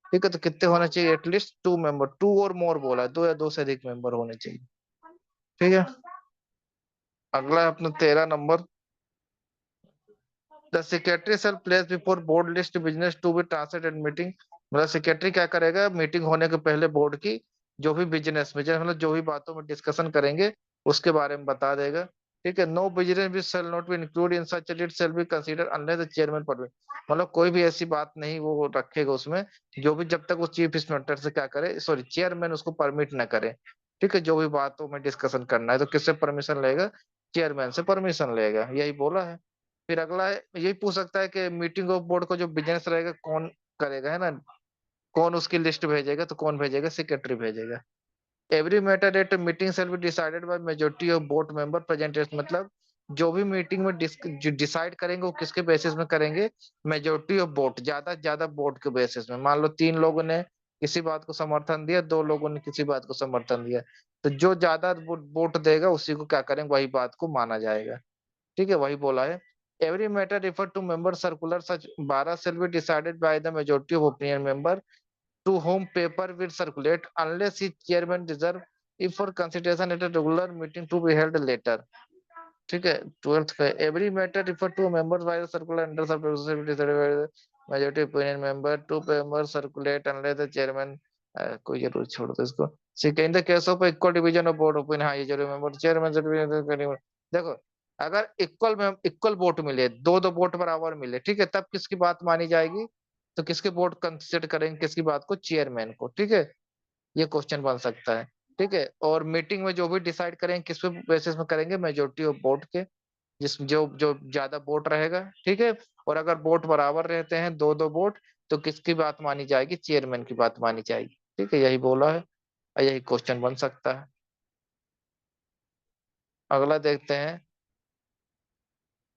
ठीक है, तो कितने होने चाहिए, एटलीस्ट 2 मेंबर, 2 और मोर बोला है, 2 या 2 से अधिक मेंबर होने चाहिए। ठीक है, अगला है अपना 13 number, the secretary shall place before board list business to be translated at meeting, मतलब सेक्रेटरी क्या करेगा, मीटिंग होने के पहले बोर्ड की जो भी बिजनेस मतलब जो भी बातों में डिस्कशन करेंगे उसके बारे में बता देगा। ठीक है, no business which shall not be include in such it shall be consider unless the chairman permit, मतलब कोई भी ऐसी बात नहीं वो रखेगा उसमें, जो भी जब तक वो चीफ इंस्पेक्टर से क्या करे, सॉरी चेयरमैन उसको परमिट ना करे। ठीक है, जो भी बातों में डिस्कशन करना है तो किससे परमिशन लेगा, चेयरमैन से परमिशन लेगा, यही बोला है। फिर अगला है, यही पूछ सकता है कि मीटिंग ऑफ बोर्ड को जो बिजनेस रहेगा कौन करेगा, है ना, कौन उसकी लिस्ट भेजेगा, तो कौन भेजेगा, सेक्रेटरी भेजेगा। Every matter at meeting shall be decided by majority of board member present, मतलब जो भी मीटिंग में डिसाइड करेंगे वो किसके बेसिस में करेंगे, मेजोरिटी ऑफ वोट, ज्यादा से ज्यादा वोट के बेसिस में। मान लो 3 लोगों ने किसी बात को समर्थन दिया, 2 लोगों ने किसी बात को समर्थन दिया, तो जो ज्यादा वोट देगा उसी को क्या करेंगे, वही बात को माना जाएगा। ठीक है, वही बोला है, every matter refer to member circular such 12 shall be decided by the majority of opinion member to whom paper will circulate unless his chairman reserve if for consideration at a regular meeting to be held later। ठीक है, 12th का every matter refer to members by the circular under sub decided by the majority opinion member to member circulate unless the chairman, कोई जरूर छोड़ दो इसको। In the case of equal division of board opinion, हाँ ये जरूर member chairman. देखो, अगर इक्वल वोट मिले, दो दो वोट बराबर मिले, ठीक है, तब किसकी बात मानी जाएगी, तो किसके वोट कंसिडर करेंगे, किसकी बात को, चेयरमैन को। ठीक है, ये क्वेश्चन बन सकता है। ठीक है, और मीटिंग में जो भी डिसाइड करेंगे किस पे बेसिस में करेंगे, मेजोरिटी ऑफ वोट के, जिस जो जो ज्यादा वोट रहेगा। ठीक है, और अगर वोट बराबर रहते हैं, दो दो वोट, तो किसकी बात मानी जाएगी, चेयरमैन की बात मानी जाएगी। ठीक है, यही बोला है और यही क्वेश्चन बन सकता है। अगला देखते हैं,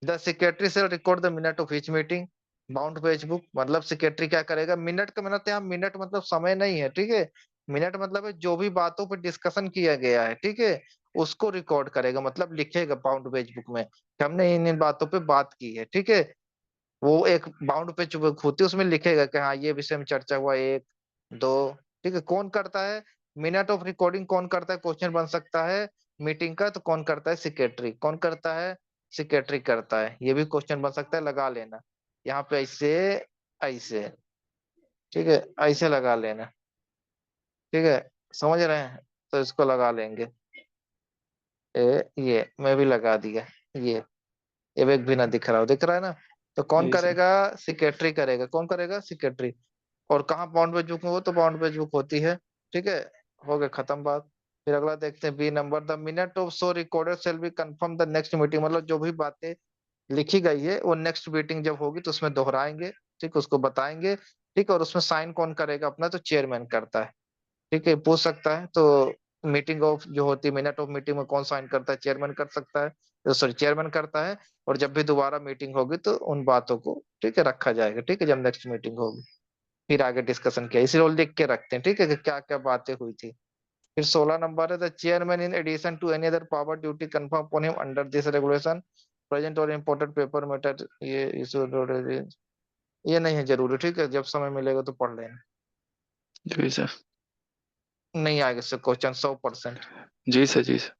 द सेक्रेटरी से record the minute of each meeting bound page book, मतलब सेक्रेटरी क्या करेगा, मिनट का मतलब यहाँ मिनट मतलब समय नहीं है, ठीक है, मिनट मतलब है जो भी बातों पर डिस्कशन किया गया है, ठीक है, उसको रिकॉर्ड करेगा, मतलब लिखेगा बाउंड पेज बुक में कि हमने इन इन बातों पे बात की है। ठीक है, वो एक बाउंड पेज बुक होती है, उसमें लिखेगा कि हाँ ये विषय में चर्चा हुआ, 1 2। ठीक है, कौन करता है, मिनट ऑफ रिकॉर्डिंग कौन करता है, क्वेश्चन बन सकता है मीटिंग का, तो कौन करता है, सेक्रेटरी। कौन करता है, सेक्रेटरी करता है, ये भी क्वेश्चन बन सकता है, लगा लेना यहाँ पे ऐसे, ऐसे। ठीक है, ऐसे लगा लेना। ठीक है, समझ रहे हैं? तो इसको लगा लेंगे। ये मैं भी लगा दिया। ये एक भी ना दिख रहा हो, दिख रहा है ना? तो कौन जी सर। करेगा? सेक्रेटरी करेगा। कौन करेगा? सेक्रेटरी। और कहाँ बाउंड पे बुक हो, तो बाउंड पे बुक होती है। ठीक है, हो गया, खत्म बात। फिर अगला देखते हैं, B number, the minute of so recorded shall be confirm the next meeting, मतलब जो भी बातें लिखी गई है वो नेक्स्ट मीटिंग जब होगी तो उसमें दोहराएंगे। ठीक, उसको बताएंगे। ठीक, और उसमें साइन कौन करेगा अपना? तो चेयरमैन करता है। ठीक है, पूछ सकता है तो। मीटिंग ऑफ जो होती है, मिनट ऑफ मीटिंग में कौन साइन करता है? चेयरमैन कर सकता है, तो सॉरी चेयरमैन करता है। और जब भी दोबारा मीटिंग होगी तो उन बातों को, ठीक है, रखा जाएगा। ठीक है, जब नेक्स्ट मीटिंग होगी फिर आगे डिस्कशन किया, इसी रोल लिख के रखते हैं। ठीक है, कि क्या क्या बातें हुई थी। फिर 16 नंबर है, the chairman in addition to any other power duty confirm upon him under this regulation present or important paper matter, ये इशू, ये नहीं है जरूरी। ठीक है, जब समय मिलेगा तो पढ़ लेना। जी सर। नहीं आएगा इससे क्वेश्चन 100%। जी सर। जी सर।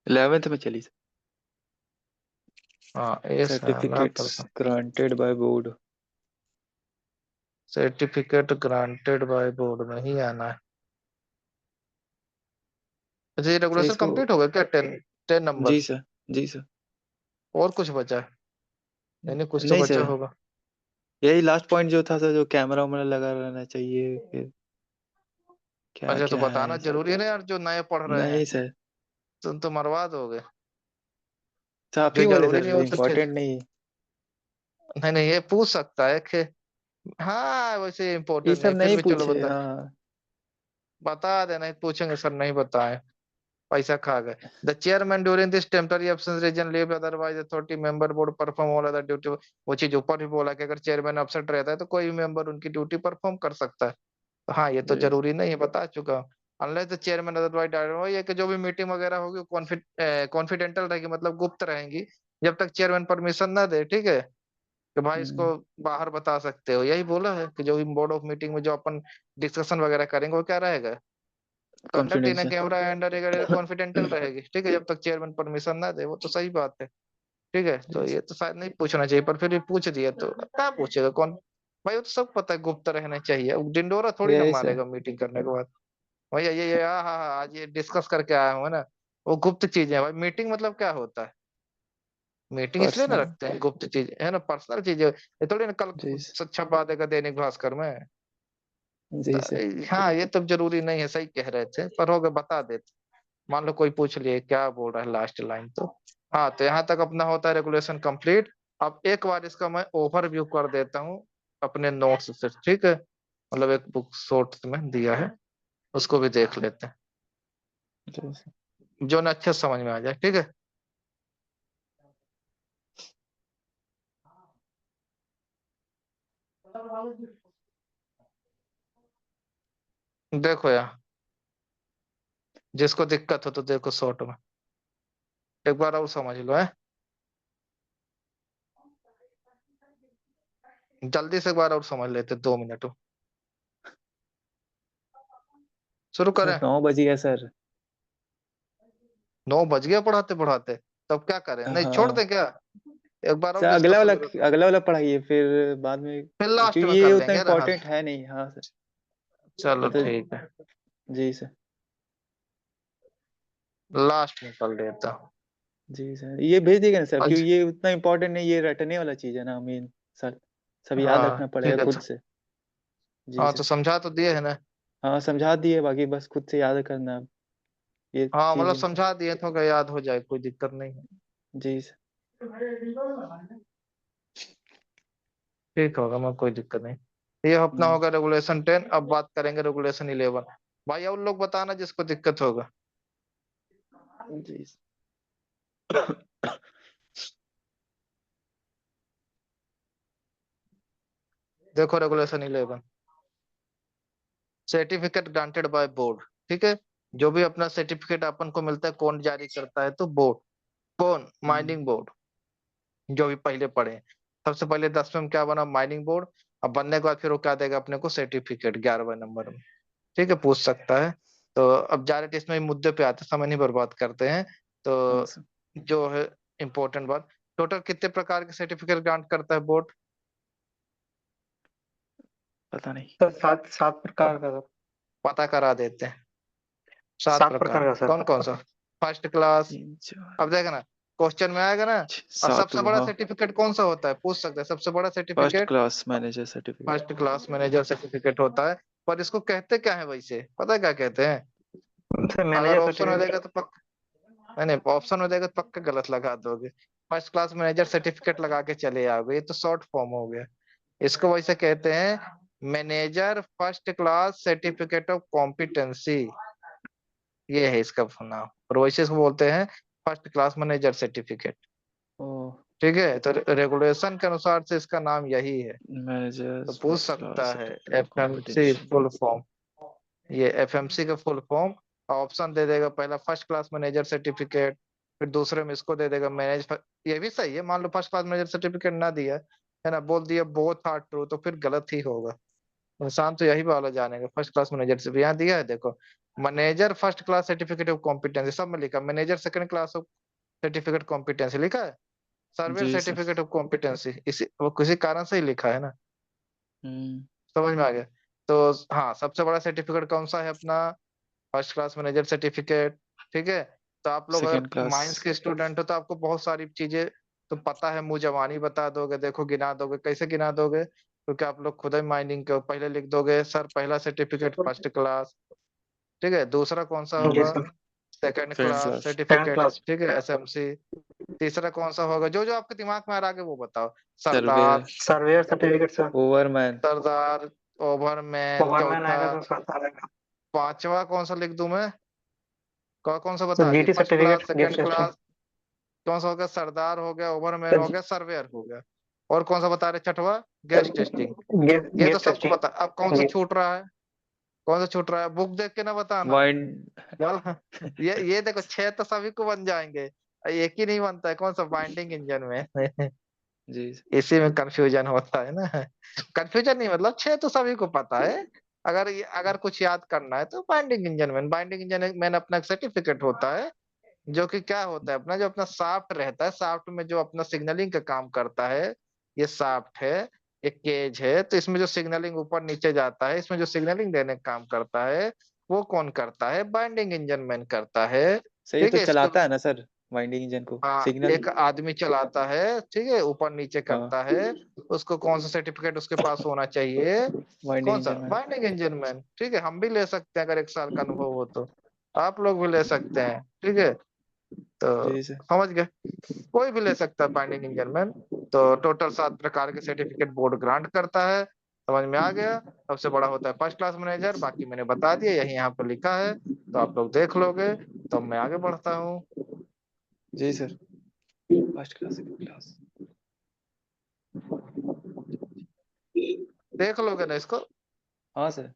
11th में चली हाँ, ये साला certificates granted by board. Certificate granted by board में ही आना है। अच्छा, ये सर रेगुलेशन इसको। कंप्लीट हो गया क्या? 10 जी नंबर? सर। जी सर। और कुछ बचा है? नहीं, कुछ तो नहीं बचा सर, होगा। यही लास्ट पॉइंट जो था सर, जो कैमरा वैमरा लगा रहना चाहिए, फिर क्या अच्छा, तो क्या है बताना ऐसा। जरूरी है ना यार, जो नए पढ़ रहे हैं। नहीं सर। तुम तो मरवा दोगे। सर आप जो ही बोले जरूरी सर नहीं हो तो फिर। इम्पोर्टेंट नहीं। नहीं नहीं, ये पूछ सकता है कि हाँ वैसे ये इम्पोर्टेंट सब नहीं, फिर नहीं भी चलो पूछे, बता। हाँ। बता देना, पूछेंगे सर नहीं बताए, पैसा खा गए। The chairman during this temporary absence reason leave, otherwise authority member board perform all other duty. वो चीज ऊपर भी बोला कि अगर चेयरमैन अपसेट रहता है तो कोई भी मेंबर उनकी ड्यूटी परफॉर्म कर सकता है। तो हाँ, ये तो जी जरूरी नहीं है, बता चुका हूँ। अनलेस द चेयरमैन अदरवाइज, वही है कि जो भी मीटिंग वगैरह होगी कॉन्फिडेंशियल रहेगी, मतलब गुप्त रहेंगी। जब तक चेयरमैन परमिशन ना दे। ठीक है, कि भाई इसको बाहर बता सकते हो, यही बोला है कि जो भी बोर्ड ऑफ मीटिंग में जो अपन डिस्कशन वगैरह करेंगे वो क्या रहेगा? Conduct in confidential. Camera and confidential रहेगी। ठीक है, जब तक चेयरमैन परमिशन ना दे, वो तो सही बात है। ठीक है, तो जी ये तो शायद नहीं पूछना चाहिए, पर फिर भी पूछ दिया तो क्या पूछेगा कौन? भाई वो तो सब पता है, गुप्त रहना चाहिए। वो डिंडोरा थोड़ी ना यही सर। मारेगा मीटिंग करने के बाद। भैया ये हाँ हाँ हाँ, आज ये डिस्कस करके आया हूँ, है ना? वो गुप्त चीज है भाई। मीटिंग मतलब क्या होता है? मीटिंग इसलिए ना पर्सनल। रखते हैं, गुप्त चीज है ना, पर्सनल चीज है। ये थोड़ी ना कल जी सर। छपा देगा दैनिक भास्कर में। जी सर। हाँ, ये तो जरूरी नहीं है, सही कह रहे थे, पर हो गए बता देते। मान लो कोई पूछ लिए क्या बोल रहा है लास्ट लाइन तो। हाँ, तो यहाँ तक अपना होता है रेगुलेशन कंप्लीट। अब एक बार इसका मैं ओवरव्यू कर देता हूँ अपने नोट्स से। ठीक है, मतलब एक बुक शॉर्ट में दिया है, उसको भी देख लेते हैं, जी सर। जो ना अच्छे से समझ में आ जाए। ठीक है, देखो यार, जिसको दिक्कत हो तो देखो शॉर्ट में, एक बार और समझ लो है। जल्दी से एक बार और समझ लेते, 2 मिनट हो। शुरू सर करें? 9 बज गया सर। 9 बज गया पढ़ाते पढ़ाते। तब क्या करें, नहीं छोड़ हाँ दें क्या? एक बार और सर, अगला वाला, डिस्कशन करो, अगला वाला पढ़ाइए फिर बाद में, फिर लास्ट क्योंकि में ये कर उतना लेंगे ना। हाँ, इम्पोर्टेंट है नहीं। हाँ सर। चलो मतलब। ठीक है, जी सर। लास्ट में कर लेता हूँ। जी सर, ये भेज दिएगा ना सर, क्योंकि अच्छा, ये उतना इम्पोर्टेंट नहीं, ये रटने वाला चीज़ है ना मेन सर। सब याद रखना हाँ पड़ेगा ठीक है खुद तो। से। जी हाँ, सर। तो समझा तो दिए है ना? हाँ समझा दिए, बाकी बस खुद से याद करना ये हाँ, मतलब चीज़। समझा दिए तो क्या याद हो जाए, कोई दिक्कत नहीं है। जी सर। ठीक होगा, मैं कोई दिक्कत नहीं। ये अपना हम्म, होगा रेगुलेशन 10। अब बात करेंगे रेगुलेशन 11। भाई और लोग बताना जिसको दिक्कत होगा। जी सर। देखो regulation 11, certificate granted by board. ठीक है, जो भी अपना सर्टिफिकेट अपन को मिलता है कौन जारी करता है? तो बोर्ड। कौन? हम्म, माइनिंग बोर्ड। जो भी पहले पढ़े हैं। सबसे पहले 10वें में क्या बना? Mining board. अब बनने के बाद फिर वो क्या देगा अपने को? सर्टिफिकेट 11वें नंबर में। ठीक है, पूछ सकता है। तो अब डायरेक्ट इसमें मुद्दे पे आते हैं, समय नहीं बर्बाद करते हैं। हाँ तो सर। जो है इम्पोर्टेंट बात, टोटल कितने प्रकार के सर्टिफिकेट ग्रांट करता है बोर्ड? पता नहीं। सर सात सात प्रकार का सर। पता करा देते हैं। 7 सात प्रकार प्रकार का सर। कौन कौन सा? फर्स्ट क्लास, 3 4 अब देखना क्वेश्चन में आएगा ना। 6 और 7 सबसे बड़ा हाँ। सर्टिफिकेट कौन सा होता है, पूछ सकते हैं, सबसे बड़ा first certificate class manager certificate. First class manager certificate होता है। पर इसको कहते क्या है वैसे, पता है क्या कहते हैं? सर अगर मैनेजर ऑप्शन हो सर्टिफिकेट। जाएगा तो नहीं नहीं, ऑप्शन हो जाएगा तो पक्का गलत लगा दोगे। फर्स्ट क्लास मैनेजर सर्टिफिकेट लगा के चले आओगे, ये तो शॉर्ट फॉर्म हो गया। इसको वैसे कहते हैं manager first class certificate of competency, ये है इसका फुल नाम। और वैसे इसको बोलते हैं फर्स्ट क्लास मैनेजर सर्टिफिकेट। ओ ठीक है, तो रेगुलेशन के अनुसार से इसका नाम यही है। तो मैनेजर्स पूछ फर्स्ट क्लास सकता है certificate of FMC competency. Full form, ये एफएमसी का फुल फॉर्म। ऑप्शन दे देगा, पहला फर्स्ट क्लास मैनेजर सर्टिफिकेट, फिर दूसरे में इसको दे देगा ये भी सही है, मान लो फर्स्ट क्लास मैनेजर सर्टिफिकेट ना दिया है ना, बोल दिया बोथ आर ट्रू, तो फिर गलत ही होगा। इंसान तो यही वाला जानेगा, फर्स्ट क्लास मैनेजर से यहाँ दिया है देखो, manager first class certificate of competency सब में लिखा, manager second class of certificate competency लिखा है, सर्वेयर जी सर। सर्टिफिकेट ऑफ कॉम्पिटेंसी, इसी वो किसी कारण से ही लिखा है ना। हम्म। समझ में आ गया? तो हाँ, सबसे बड़ा सर्टिफिकेट कौन सा है अपना? First class manager certificate. ठीक है, तो आप लोग अगर सेकंड क्लास। माइंस के स्टूडेंट हो तो आपको बहुत सारी चीजें तो पता है, मुंह जबानी बता दोगे, देखो गिना दोगे, कैसे गिना दोगे? क्योंकि आप लोग खुद ही माइनिंग के हो। पहले लिख दोगे सर पहला सर्टिफिकेट फर्स्ट क्लास, ठीक है, दूसरा कौन सा जी होगा? Sir. Second second class class. Second certificate, class. ठीक है, एसएमसी। तीसरा कौन सा होगा, जो जो आपके दिमाग में आ रहा है वो बताओ। सर्वेयर। सरदार, सर्वेयर सर्टिफिकेट सर। ओवरमैन। सरदार, ओवरमैन ओवरमैन चौथा। आएगा तो सात आ जाएगा। पांचवा कौन सा लिख दूं मैं? कौन सा सर बता दिए? GT first certificate class, guest second testing. Class, कौन सा हो गया? सरदार हो गया, ओवरमैन हो सर गया, सर्वेयर हो गया। और कौन सा बता रहे छठवा? Gas testing. ये तो गेस्ट सबको टेस्टिंग। बता, अब कौन सा जी। छूट रहा है? कौन सा छूट रहा है? बुक देख के ना बताना। वाइंड। चल ये देखो, 6 तो सभी को बन जाएंगे, एक ही नहीं बनता है, कौन सा? बाइंडिंग इंजन में जी। इसी में कंफ्यूजन होता है ना। कंफ्यूजन नहीं, मतलब 6 तो सभी को पता है। अगर कुछ याद करना है तो बाइंडिंग इंजन में अपना सर्टिफिकेट होता है, जो कि क्या होता है अपना, जो अपना शाफ्ट रहता है, शाफ्ट में जो अपना सिग्नलिंग का काम करता है, ये शाफ्ट है, ये केज है, तो इसमें जो सिग्नलिंग ऊपर नीचे जाता है, इसमें जो सिग्नलिंग देने का काम करता है, वो कौन करता है? बाइंडिंग इंजन मैन करता है। सही ठीक तो है, इसके चलाता है ना सर वाइंडिंग इंजन को हाँ, सिग्नल। एक आदमी चलाता है, ठीक है, ऊपर नीचे हाँ करता है। उसको कौन सा सर्टिफिकेट उसके पास होना चाहिए? वाइंडिंग कौन सा? इंजन में। Binding engine man. ठीक है, हम भी ले सकते हैं अगर 1 साल का अनुभव हो तो, आप लोग भी ले सकते हैं। ठीक है, तो जी सर। समझ गए, कोई भी ले सकता है बाइंडिंग इंजन मैन। तो टोटल 7 प्रकार के सर्टिफिकेट बोर्ड ग्रांट करता है। समझ में आ गया? सबसे बड़ा होता है फर्स्ट क्लास मैनेजर, बाकी मैंने बता दिया, यही यहाँ पर लिखा है, तो आप लोग देख लोगे। तो मैं आगे बढ़ता हूँ। जी sir. First class second class. देख लोगे ना इसको? हाँ सर।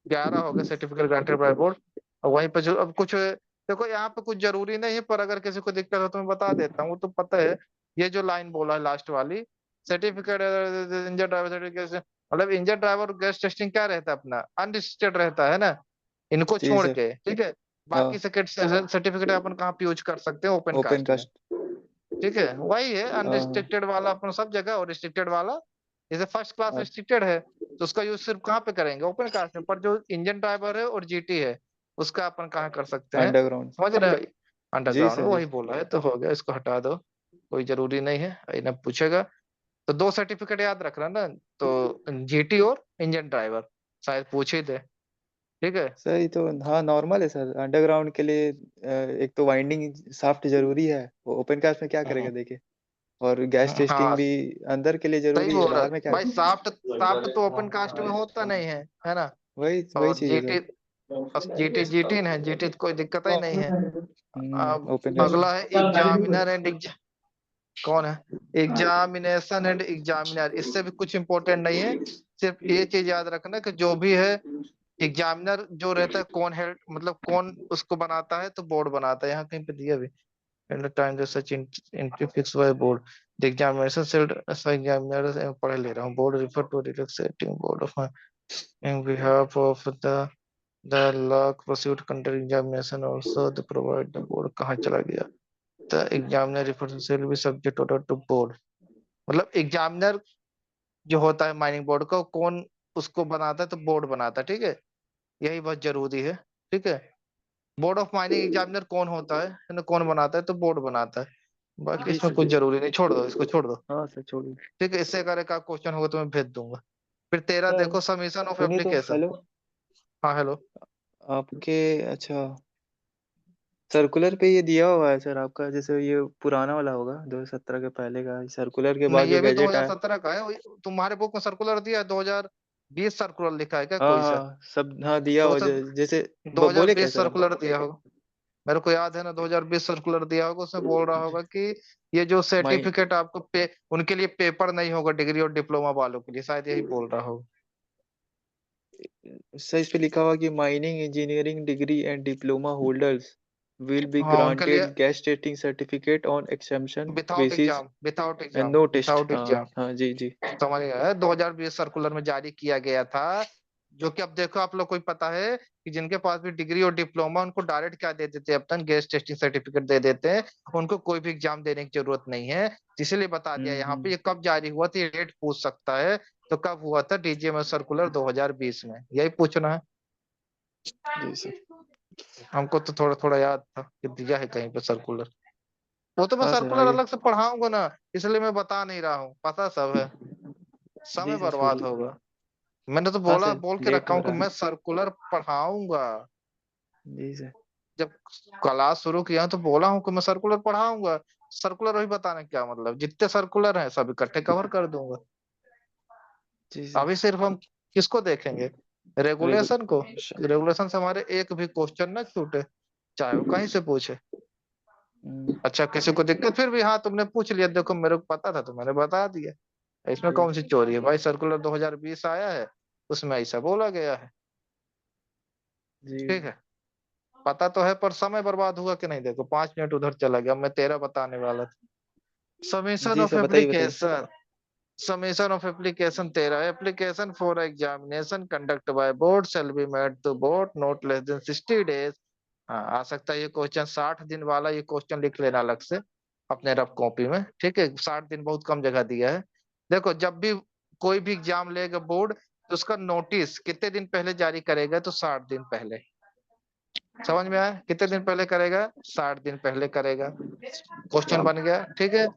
11 हो गए सर्टिफिकेट ग्रांटेड बाय बोर्ड। और वहीं पे जो अब कुछ देखो, यहाँ पे कुछ जरूरी नहीं है, पर अगर किसी को दिक्कत हो तो मैं बता देता हूँ, वो तो पता है। ये जो लाइन बोला है लास्ट वाली, सर्टिफिकेट इंजन ड्राइवर सर्टिफिकेट, मतलब इंजन ड्राइवर गैस टेस्टिंग क्या रहता है अपना? अनरिस्ट्रिक्टेड रहता है ना, इनको जी छोड़ सर। के। ठीक है, बाकी हाँ सर्टिफिकेट अपन कहाँ पे यूज कर सकते हैं? ओपन ओपन कास्ट में। कास्ट। ठीक है, वही है हाँ अनरिस्ट्रिक्टेड वाला अपना सब जगह, और रिस्ट्रिक्टेड वाला, जैसे फर्स्ट क्लास हाँ। रिस्ट्रिक्टेड है तो उसका यूज सिर्फ कहाँ पे करेंगे? ओपन कास्ट में। पर जो इंजन ड्राइवर है और जीटी है, उसका अपन कहाँ कर सकते हैं? अंडरग्राउंड। समझ रहे हो? जी अंडरग्राउंड में, सर जी वही सर। बोला है तो हो गया, इसको हटा दो, कोई जरूरी नहीं है, इन्हें पूछेगा। तो 2 सर्टिफिकेट याद रखना ना, तो जीटी और इंजन ड्राइवर, शायद पूछ ही दे। ठीक है, सर ये तो हाँ नॉर्मल है सर अंडरग्राउंड के लिए एक तो वाइंडिंग शाफ्ट जरूरी है वो ओपन कास्ट में क्या करेगा देखिए। और गैस टेस्टिंग हाँ भी अंदर के लिए सही जरूरी है बोल रहा बाहर है में क्या। भाई, साफ्ट साफ्ट तो ओपन कास्ट में होता नहीं है ना। वही वही और चीज है जीटी, सर। जीटी जीटी है, जीटी तो कोई दिक्कत ही नहीं है। अब ओपन कास्ट। अगला है एग्जामिनर एंड, कौन है? एग्जामिनेशन एंड एग्जामिनर, इससे भी कुछ इंपॉर्टेंट नहीं है, सिर्फ ये चीज याद रखना कि जो भी है एग्जामिनर जो रहता है, कौन है, मतलब कौन उसको बनाता है? तो बोर्ड बनाता है, यहाँ कहीं पे दिया भी। At the time the such entry fix by board, the examination sealed examiner, पढ़ ले रहा हूँ, board refer to relaxing board of in behalf of the law pursuit conduct examination also the provide the board, कहाँ चला गया? The examiner refers shall be subject order to board, मतलब examiner जो होता है माइनिंग बोर्ड का, वो कौन उसको बनाता है, तो बोर्ड बनाता है, ठीक है। यही बहुत जरूरी है, ठीक है। बोर्ड ऑफ माइनिंग एग्जामिनर कौन होता है ना, कौन बनाता है, तो बोर्ड बनाता है। बाकी जी इसमें सर। कुछ जरूरी नहीं, छोड़ दो इसको, छोड़ दो। हाँ सर, छोड़िए। ठीक है, इससे अगर एक क्वेश्चन होगा तो मैं भेज दूंगा। फिर तेरा सर देखो, समीशन ऑफ सुनिए तो, एप्लीकेशन। हेलो। हाँ हेलो। आपके, अच्छा, सर्कुलर पे ये दिया हुआ है सर आपका, जैसे ये पुराना वाला होगा 2017 के पहले का, सर्कुलर के बाद नहीं, जो ये भी गैजेट आया। 2017 का है। तुम्हारे बुक में सर्कुलर दिया है 2020 सर्कुलर लिखा है क्या हाँ कोई सा? हाँ सब, हाँ दिया तो हुआ, सर जैसे बोले क्या 2020 सर आप? सर्कुलर दिया होगा, मेरे को याद है ना, 2020 सर्कुलर दिया होगा। उसमें बोल रहा होगा कि ये जो माइन सर्टिफिकेट आपको उनके लिए पेपर नहीं होगा, डिग्री और डिप्लोमा वालों के लिए, शायद यही बोल रहा होगा। सर इस पे लिखा हुआ कि mining engineering degree and diploma holders will be हाँ, उनके लिए granted gas testing certificate on exemption without basis exam, without and exam, no test. Without हाँ एग्जाम। हाँ, जी जी। समझ गया, 2020 सर्कुलर में जारी किया गया था। जो कि अब देखो आप लोग को ही पता है कि जिनके पास भी डिग्री और डिप्लोमा, उनको डायरेक्ट क्या दे देते हैं, अब तक गैस टेस्टिंग सर्टिफिकेट दे देते हैं। उनको कोई भी एग्जाम देने की जरूरत नहीं है। इसीलिए बता दिया यहाँ पे, हम्म। ये कब जारी हुआ था, ये डेट पूछ सकता है। तो कब हुआ था, डीजीएमएस सर्कुलर 2020 में, यही पूछना है। जी सर। हमको तो थोड़ा थोड़ा याद था कि दिया है कहीं पे सर्कुलर। वो तो मैं हाँ सर, सर्कुलर आगे। अलग से पढ़ाऊंगा ना, इसलिए मैं बता नहीं रहा हूँ, पता सब है। समय जी सर, बर्बाद छोड़िए। होगा। मैंने तो हाँ बोला, सर, बोल के लेट रखा हो हूँ कि रहा है। मैं सर्कुलर पढ़ाऊंगा। जी सर। जब क्लास शुरू किया हूं तो बोला हूँ कि मैं सर्कुलर पढ़ाऊंगा। सर्कुलर वही बताने क्या मतलब, जितने सर्कुलर हैं सब इकट्ठे कवर कर दूंगा। जी सर। अभी सिर्फ हम किसको देखेंगे, रेगुल रेगुलेशन को। रेगुलेशन से हमारे एक भी क्वेश्चन ना छूटे, चाहे वो कहीं से पूछे। हम्म, अच्छा, किसी को दिक्कत फिर भी, हाँ तुमने पूछ लिया, देखो मेरे को पता था तो मैंने बता दिया। इसमें जी कौन सी चोरी है भाई, सर्कुलर 2020 आया है, उसमें ऐसा बोला गया है। जी। ठीक है, पता तो है, पर समय बर्बाद हुआ कि नहीं, देखो 5 मिनट उधर चला गया, मैं तेरा बताने वाला था। समीशन जी ऑफ सर, बताइए बताइए। एप्लीकेशन। समीशन ऑफ एप्लीकेशन तेरा, application for examination conduct by board shall be made to board not less than 60 days. हाँ, आ सकता है ये क्वेश्चन 60 दिन वाला, ये क्वेश्चन लिख लेना अलग से अपने रफ कॉपी में, ठीक है। 60 दिन बहुत कम जगह दिया है। देखो, जब भी कोई भी एग्जाम लेगा बोर्ड, तो उसका नोटिस कितने दिन पहले जारी करेगा, तो 60 दिन पहले। समझ में आया, कितने दिन पहले करेगा, 60 दिन पहले करेगा। क्वेश्चन बन गया, ठीक है।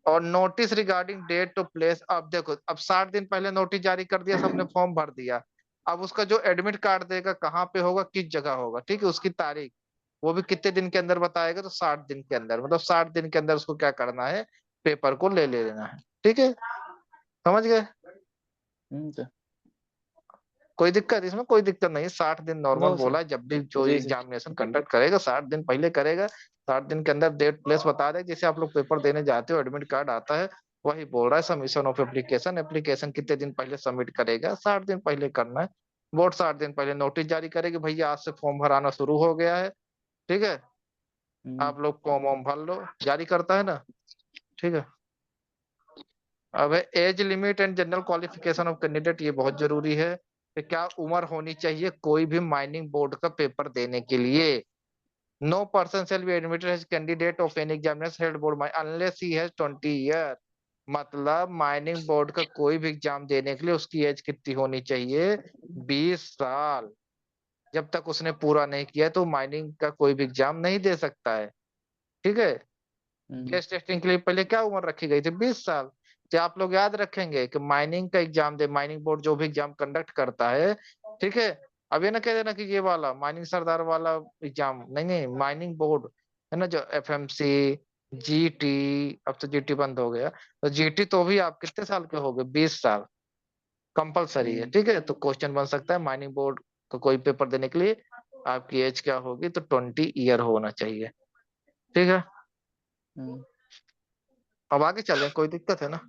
और notice regarding date of place, अब देखो, अब 60 दिन पहले नोटिस जारी कर दिया, सबने फॉर्म भर दिया। अब उसका जो एडमिट कार्ड देगा कहाँ पे होगा, किस जगह होगा, ठीक है, उसकी तारीख, वो भी कितने दिन के अंदर बताएगा, तो 60 दिन के अंदर, मतलब 60 दिन के अंदर उसको क्या करना है, पेपर को ले लेना है, ठीक है। समझ गए? सर। कोई दिक्कत, इसमें कोई दिक्कत नहीं, 60 दिन नॉर्मल नो सर। बोला है, जब भी जो जी सर। एग्जामिनेशन कंडक्ट करेगा 60 दिन पहले करेगा। 60 दिन के अंदर डेट प्लेस बता दे, जैसे आप लोग पेपर देने जाते हो एडमिट कार्ड आता है, वही बोल रहा है। सबमिशन ऑफ एप्लीकेशन, एप्लीकेशन कितने दिन पहले सबमिट करेगा, 60 दिन पहले करना है। बोर्ड 60 दिन पहले नोटिस जारी करेगी, भैया आज से फॉर्म भराना शुरू हो गया है, ठीक है, हम्म, आप लोग फॉर्म वॉर्म भर लो, जारी करता है ना, ठीक है। अब age limit and general qualification of candidate, ये बहुत जरूरी है कि क्या उम्र होनी चाहिए कोई भी माइनिंग बोर्ड का पेपर देने के लिए। No person shall be admitted as candidate of any examination held board unless he has 20 year। मतलब माइनिंग बोर्ड का कोई भी एग्जाम देने के लिए उसकी एज कितनी होनी चाहिए, 20 साल। जब तक उसने पूरा नहीं किया तो माइनिंग का कोई भी एग्जाम नहीं दे सकता है, ठीक है। हम्म, गैस टेस्टिंग के लिए पहले क्या उम्र रखी गई थी, 20 साल। क्या आप लोग याद रखेंगे कि माइनिंग का एग्जाम दे, माइनिंग बोर्ड जो भी एग्जाम कंडक्ट करता है, ठीक है। अब ये ना कह देना कि ये वाला माइनिंग सरदार वाला एग्जाम, नहीं नहीं, माइनिंग बोर्ड है ना, जो एफएमसी, जीटी, अब तो जीटी बंद हो गया, तो जीटी तो भी आप कितने साल के हो गए, 20 साल कंपलसरी है, हम्म, ठीक है। तो क्वेश्चन बन सकता है माइनिंग बोर्ड का कोई पेपर देने के लिए आपकी एज क्या होगी, तो 20 ईयर होना चाहिए, ठीक है। हम्म। अब आगे चलें, कोई दिक्कत है ना?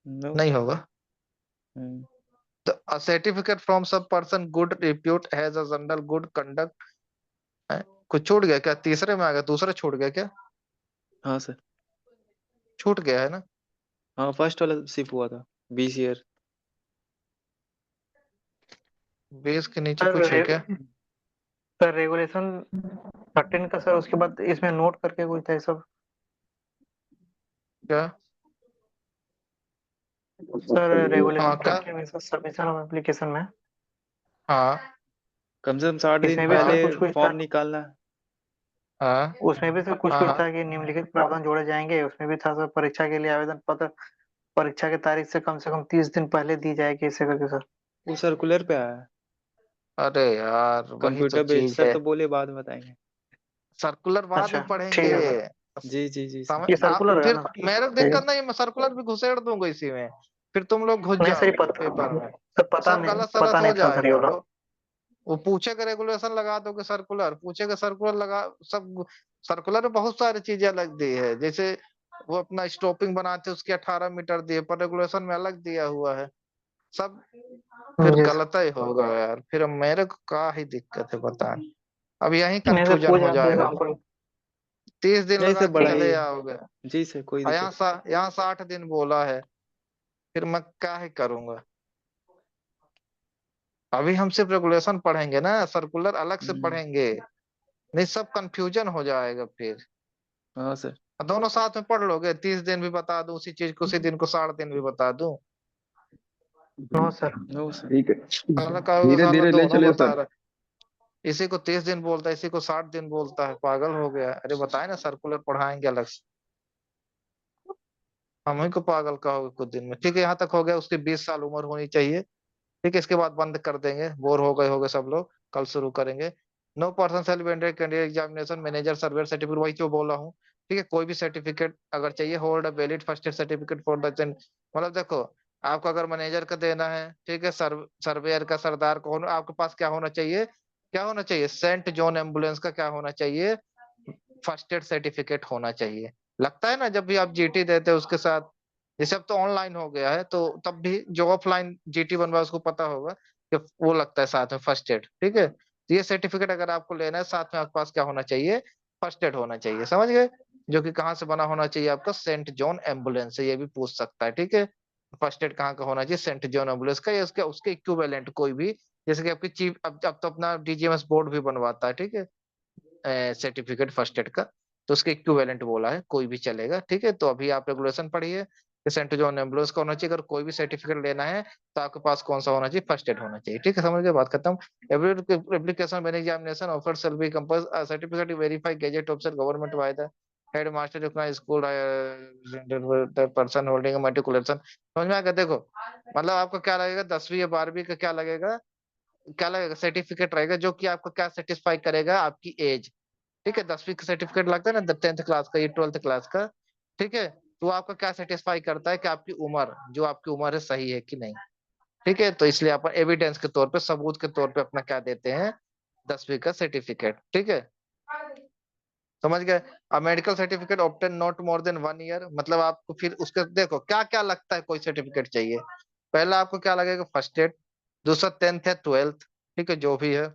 नो नहीं सर। होगा। हम्म। तो a certificate from some person good repute has a general good conduct है। कुछ छूट गया क्या, तीसरे में आ गया, दूसरा छूट गया क्या, हाँ सर। छूट गया है ना? हाँ, फर्स्ट वाला सिर्फ हुआ था 20 ईयर। बेस के नीचे सर कुछ है क्या? सर रेगुलेशन 13 का सर, उसके बाद इसमें नोट करके कुछ था सब। क्या? सर रेगुलेशन क्या? के अनुसार सबमिशन ऑफ एप्लीकेशन में हाँ कम से कम 60 दिन इसमें भी सर पहले कुछ था, फॉर्म निकालना। हाँ उसमें भी सर कुछ हाँ हाँ। था कि निम्नलिखित प्रावधान जोड़े जाएंगे। उसमें भी था सर, परीक्षा के लिए आवेदन पत्र परीक्षा की तारीख से कम 30 दिन पहले दी जाएगी, ऐसे करके सर। वो सर्कुलर पे आया है। अरे यार वही तो कंप्यूटर बेस्ड चीज सर है, तो बोले बाद में बताएंगे। सर्कुलर बाद अच्छा में पढ़ेंगे। ठीक है सर, जी जी जी सर। समझ ये आप सर्कुलर है फिर ना? मेरे को ठीक है। दिक्कत नहीं, मैं सर्कुलर भी घुसेड़ दूंगा इसी में, फिर तुम लोग घुस नहीं सर, ये जाओगे पता पेपर में। सर, पता सर नहीं, गलत पता सलत हो नहीं था सर ये जाएगा वाला। वो पूछेगा रेगुलेशन लगा दोगे, सर्कुलर पूछेगा सर्कुलर लगा सब। सर्कुलर में बहुत सारी चीजें अलग दी है, जैसे वो अपना स्टॉपिंग बनाते हैं उसके 18 मीटर दिए, पर रेगुलेशन में अलग दिया हुआ है सब। फिर जी सर। गलत ही होगा यार, फिर मेरे को क्या ही दिक्कत है बता। अब यही नहीं सर, कंफ्यूजन पूछ हो आप जाएगा, हमको। 30 दिन नहीं लगा सर के चले बढ़ाइए। आओगे, जी सर कोई और दिक्कत यहाँ 60 दिन बोला है, फिर मैं क्या ही करूंगा। अभी हम सिर्फ रेगुलेशन पढ़ेंगे ना, सर्कुलर अलग से नहीं। पढ़ेंगे, नहीं सब कंफ्यूजन हो जाएगा फिर। हाँ सर। और दोनों साथ में पढ़ लोगे, 30 दिन भी बता दूं उसी चीज को, उसी दिन को 60 दिन भी बता दूं। No sir. No sir. ठीक है, साला कहोगे धीरे साला धीरे ले दोनों चलिए बता सर। रहा है, इसी को 30 दिन बोलता है, इसी को 60 दिन बोलता है, पागल हो गया है। अरे बताए ना सर्कुलर पढ़ाएंगे अलग से, हम ही को पागल कहोगे कुछ दिन में। ठीक है, यहाँ तक हो गया, उसकी 20 साल उम्र होनी चाहिए। ठीक है, इसके बाद बंद कर देंगे, बोर हो गए सब लोग, कल शुरू करेंगे। No person shall candidate examination manager survey certificate, वही जो बोला हूँ। ठीक है, कोई भी सर्टिफिकेट अगर चाहिए, hold a valid first aid certificate for the, मतलब देखो, आपको अगर मैनेजर का देना है, ठीक है, सर्वेयर का, सरदार को आपके पास क्या होना चाहिए, क्या होना चाहिए, सेंट जॉन एम्बुलेंस का क्या होना चाहिए, फर्स्ट एड सर्टिफिकेट होना चाहिए। लगता है ना जब भी आप जीटी देते हो उसके साथ, जैसे अब तो ऑनलाइन हो गया है, तो तब भी जो ऑफलाइन जीटी बनवा उसको पता होगा कि वो लगता है साथ में फर्स्ट एड। ठीक है, तो ये सर्टिफिकेट अगर आपको लेना है, साथ में आपके पास क्या होना चाहिए, फर्स्ट एड होना चाहिए, समझ गए। जो कि कहाँ से बना होना चाहिए आपका, सेंट जॉन एम्बुलेंस से, ये भी पूछ सकता है। ठीक है, फर्स्ट एड कहाँ का होना चाहिए, सेंट जॉन एम्बुलेंस का, या उसके उसके इक्विवेलेंट कोई भी, जैसे कि आपकी चीफ, अब तो अपना डीजीएमएस बोर्ड भी बनवाता है, ठीक है, सर्टिफिकेट फर्स्ट एड का, तो उसके इक्विवेलेंट बोला है, कोई भी चलेगा। ठीक है, तो अभी आप रेगुलेशन पढ़िए कि सेंट जॉन एम्बुलेंस का होना चाहिए, अगर कोई भी सर्टिफिकेट लेना है तो आपके पास कौन सा होना चाहिए, फर्स्ट एड होना चाहिए। ठीक है, समझ गए, बात खत्म। Every application when examination offer shall be compels certificate verify gazette officer government by the head master अपना school the person holding matriculation. समझ में आ गया? देखो मतलब आपको क्या लगेगा, 10वीं या 12वीं का क्या लगेगा, क्या लगेगा, सर्टिफिकेट रहेगा जो कि आपको क्या सेटिस्फाई करेगा, आपकी एज। ठीक है, 10वीं का सर्टिफिकेट लगता है ना, 10th क्लास का, ये 12th क्लास का। ठीक है, तो आपका क्या सेटिस्फाई करता है कि आपकी उम्र, जो आपकी उम्र है सही है कि नहीं। ठीक है, तो इसलिए अपन एविडेंस के तौर पे, सबूत के तौर पे अपना क्या देते हैं, 10वीं का सर्टिफिकेट। ठीक है, समझ गए। अब medical certificate obtain not more than 1 year, मतलब आपको फिर उसके देखो क्या क्या लगता है, कोई सर्टिफिकेट चाहिए, पहला आपको क्या लगेगा, फर्स्ट एड, दूसरा 10th है, 12th, ठीक है, जो भी है,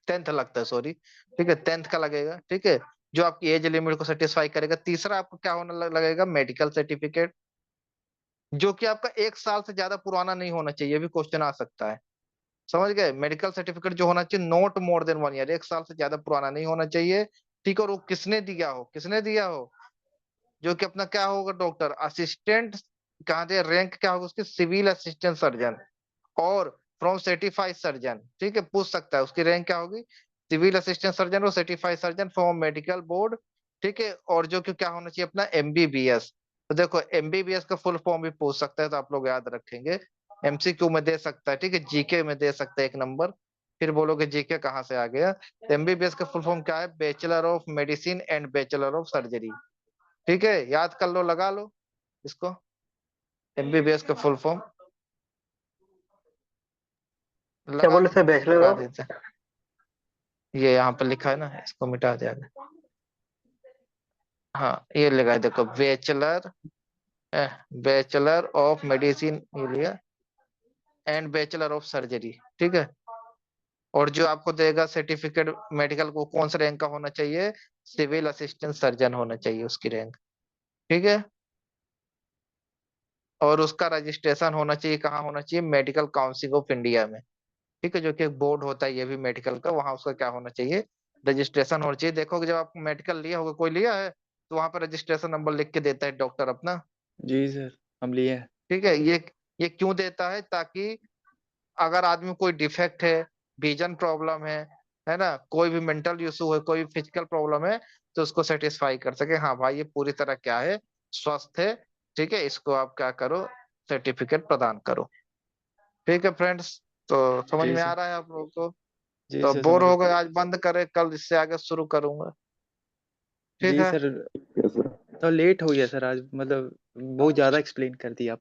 10th लगता है, सॉरी। ठीक है, 10th का लगेगा। ठीक है, जो आपकी एज लिमिट को सेटिस्फाई करेगा। तीसरा आपको क्या होना लगेगा, मेडिकल सर्टिफिकेट, जो कि आपका 1 साल से ज्यादा पुराना नहीं होना चाहिए, भी क्वेश्चन आ सकता है, समझ गए। मेडिकल सर्टिफिकेट जो होना चाहिए, नॉट मोर देन 1 ईयर, 1 साल से ज्यादा पुराना नहीं होना चाहिए। ठीक है, और वो किसने दिया हो, किसने दिया हो, जो कि अपना क्या होगा, डॉक्टर असिस्टेंट, कहाँ दे रैंक क्या होगा उसकी, सिविल असिस्टेंट सर्जन, और फ्रॉम सर्टिफाइड सर्जन। ठीक है, पूछ सकता है उसकी रैंक क्या होगी, सिविल असिस्टेंट सर्जन और certified surgeon from medical board. ठीक है, और जो कि क्या होना चाहिए अपना, एमबीबीएस। तो देखो एमबीबीएस का फुल फॉर्म भी पूछ सकता है, तो आप लोग याद रखेंगे, एमसीक्यू में दे सकता है, ठीक है, जीके में दे सकता है 1 नंबर, फिर बोलोगे जीके कहाँ से आ गया। तो एमबीबीएस का फुल फॉर्म क्या है, bachelor of medicine and bachelor of surgery. ठीक है, याद कर लो, लगा लो इसको, एमबीबीएस का फुल फॉर्म क्या लगा बोले लो, सर, बैचलर लगा ऑफ? देते हैं। ये यहाँ पर लिखा है ना, इसको मिटा दिया गया। हाँ ये लगा है, देखो बैचलर, बैचलर ऑफ मेडिसिन ये लिया, एंड बैचलर ऑफ सर्जरी। ठीक है, और जो आपको देगा सर्टिफिकेट मेडिकल को, कौन सा रैंक का होना चाहिए, सिविल असिस्टेंट सर्जन होना चाहिए उसकी रैंक। ठीक है, और उसका रजिस्ट्रेशन होना चाहिए, कहाँ होना चाहिए, मेडिकल काउंसिल ऑफ इंडिया में। ठीक है, जो कि एक बोर्ड होता है ये भी मेडिकल का, वहां उसका क्या होना चाहिए, रजिस्ट्रेशन होना चाहिए। देखो जब आप मेडिकल लिया होगा, कोई लिया है, तो वहां पर रजिस्ट्रेशन नंबर लिख के देता है डॉक्टर अपना। जी सर हम लिए हैं। ठीक है, ये क्यों देता है? ताकि अगर आदमी कोई डिफेक्ट है, विजन प्रॉब्लम है ना, कोई भी मेंटल इशू है, कोई भी फिजिकल प्रॉब्लम है, तो उसको सेटिस्फाई कर सके, हाँ भाई ये पूरी तरह क्या है, स्वस्थ है, ठीक है, इसको आप क्या करो, सर्टिफिकेट प्रदान करो। ठीक है फ्रेंड्स, तो समझ जी में आ सर। रहा है आप लोगों को? जी तो सर बोर समझ हो गए। गए, आज बंद करें, कल इससे आगे शुरू करूंगा। ठीक जी है। सर, तो लेट हो गया सर आज, मतलब बहुत ज्यादा एक्सप्लेन कर दिया आप।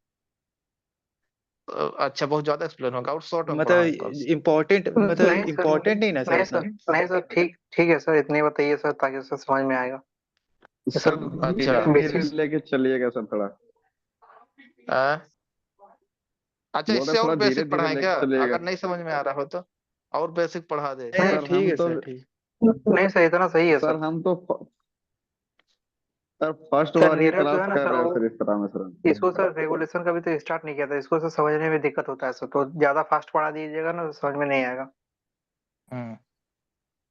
अच्छा, बहुत ज्यादा एक्सप्लेन होगा, और शॉर्ट में पढ़ाऊँ कल मतलब से। इम्पोर्टेंट, मतलब नहीं सर, इम्पोर्टेंट नहीं ना सर नहीं इतना। सर, नहीं सर, ठीक ठीक है सर, इतने बताइए सर ताकि सर समझ में आएगा। ये सर सर अच्छा। धीरे धीरे बेसिक्स। लेके चलिएगा सर थोड़ा। आ? अच्छा, बोल रहे इससे और थोड़ा धीरे बेसिक धीरे पढ़ाएं लेके क्या? चलिएगा। अगर नहीं समझ में आ रहा हो तो और बेसिक पढ़ा दे। नहीं नहीं सर ठीक हम है तो सर, ठीक। नहीं सर, इतना सही है सर सर। हम तो सर फर्स्ट सर बार ही नीरज जो क्लास है ना कर सर, रहे हैं वो सर इस तरह में सर। इसको सर रेगुलेशन का भी तो स्टार्ट नहीं किया था, इसको सर समझने में दिक्कत होता है सर, तो ज्यादा फास्ट पढ़ा दीजिएगा ना तो समझ में नहीं आएगा। हम्म।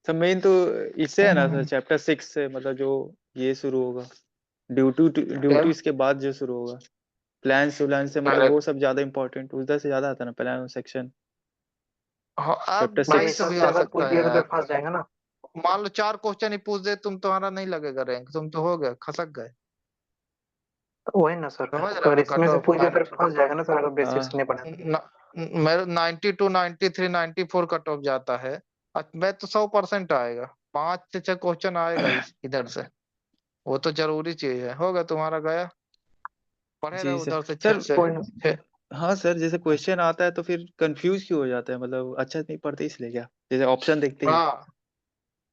सर मेन तो इससे है ना सर, चैप्टर 6 से, मतलब जो ये शुरू होगा, ड्यूटी क्या? ड्यूटी इसके बाद जो शुरू होगा, प्लान व्लान से, मतलब वो सब ज्यादा इंपॉर्टेंट उधर से ज्यादा आता है ना, प्लान सेक्शन, हाँ, आप चैप्टर भाई भाई सिक्स कभी सबसे आ ज्यादा पूछ सकता है दिया तो फिर यार। फंस जाएंगे ना। मान लो 4 क्वेश्चन ही पूछ दे तुम, तुम्हारा नहीं लगेगा रैंक, तुम तो हो गए, खसक गए। तो वही ना सर, समझ रहे हो अगर ना इसमें कट से ऑफ? पूछ दिया फिर फंस जाएगा ना सर, अगर बेसिक्स हाँ। नहीं पढ़े तो। मेरे 92, 93, 94 कट ऑफ जाता है। मैं तो 100% आएगा, 5 से 6 क्वेश्चन आएगा इधर से। वो तो जरूरी चीज है, होगा तुम्हारा गया, पढ़े रहे जी सर। उधर से छः सर से कोई ना। छः। हाँ सर, जैसे क्वेश्चन आता है तो फिर कंफ्यूज क्यों हो जाता है, मतलब अच्छा नहीं पढ़ते इसलिए क्या, जैसे ऑप्शन देखते ही। हाँ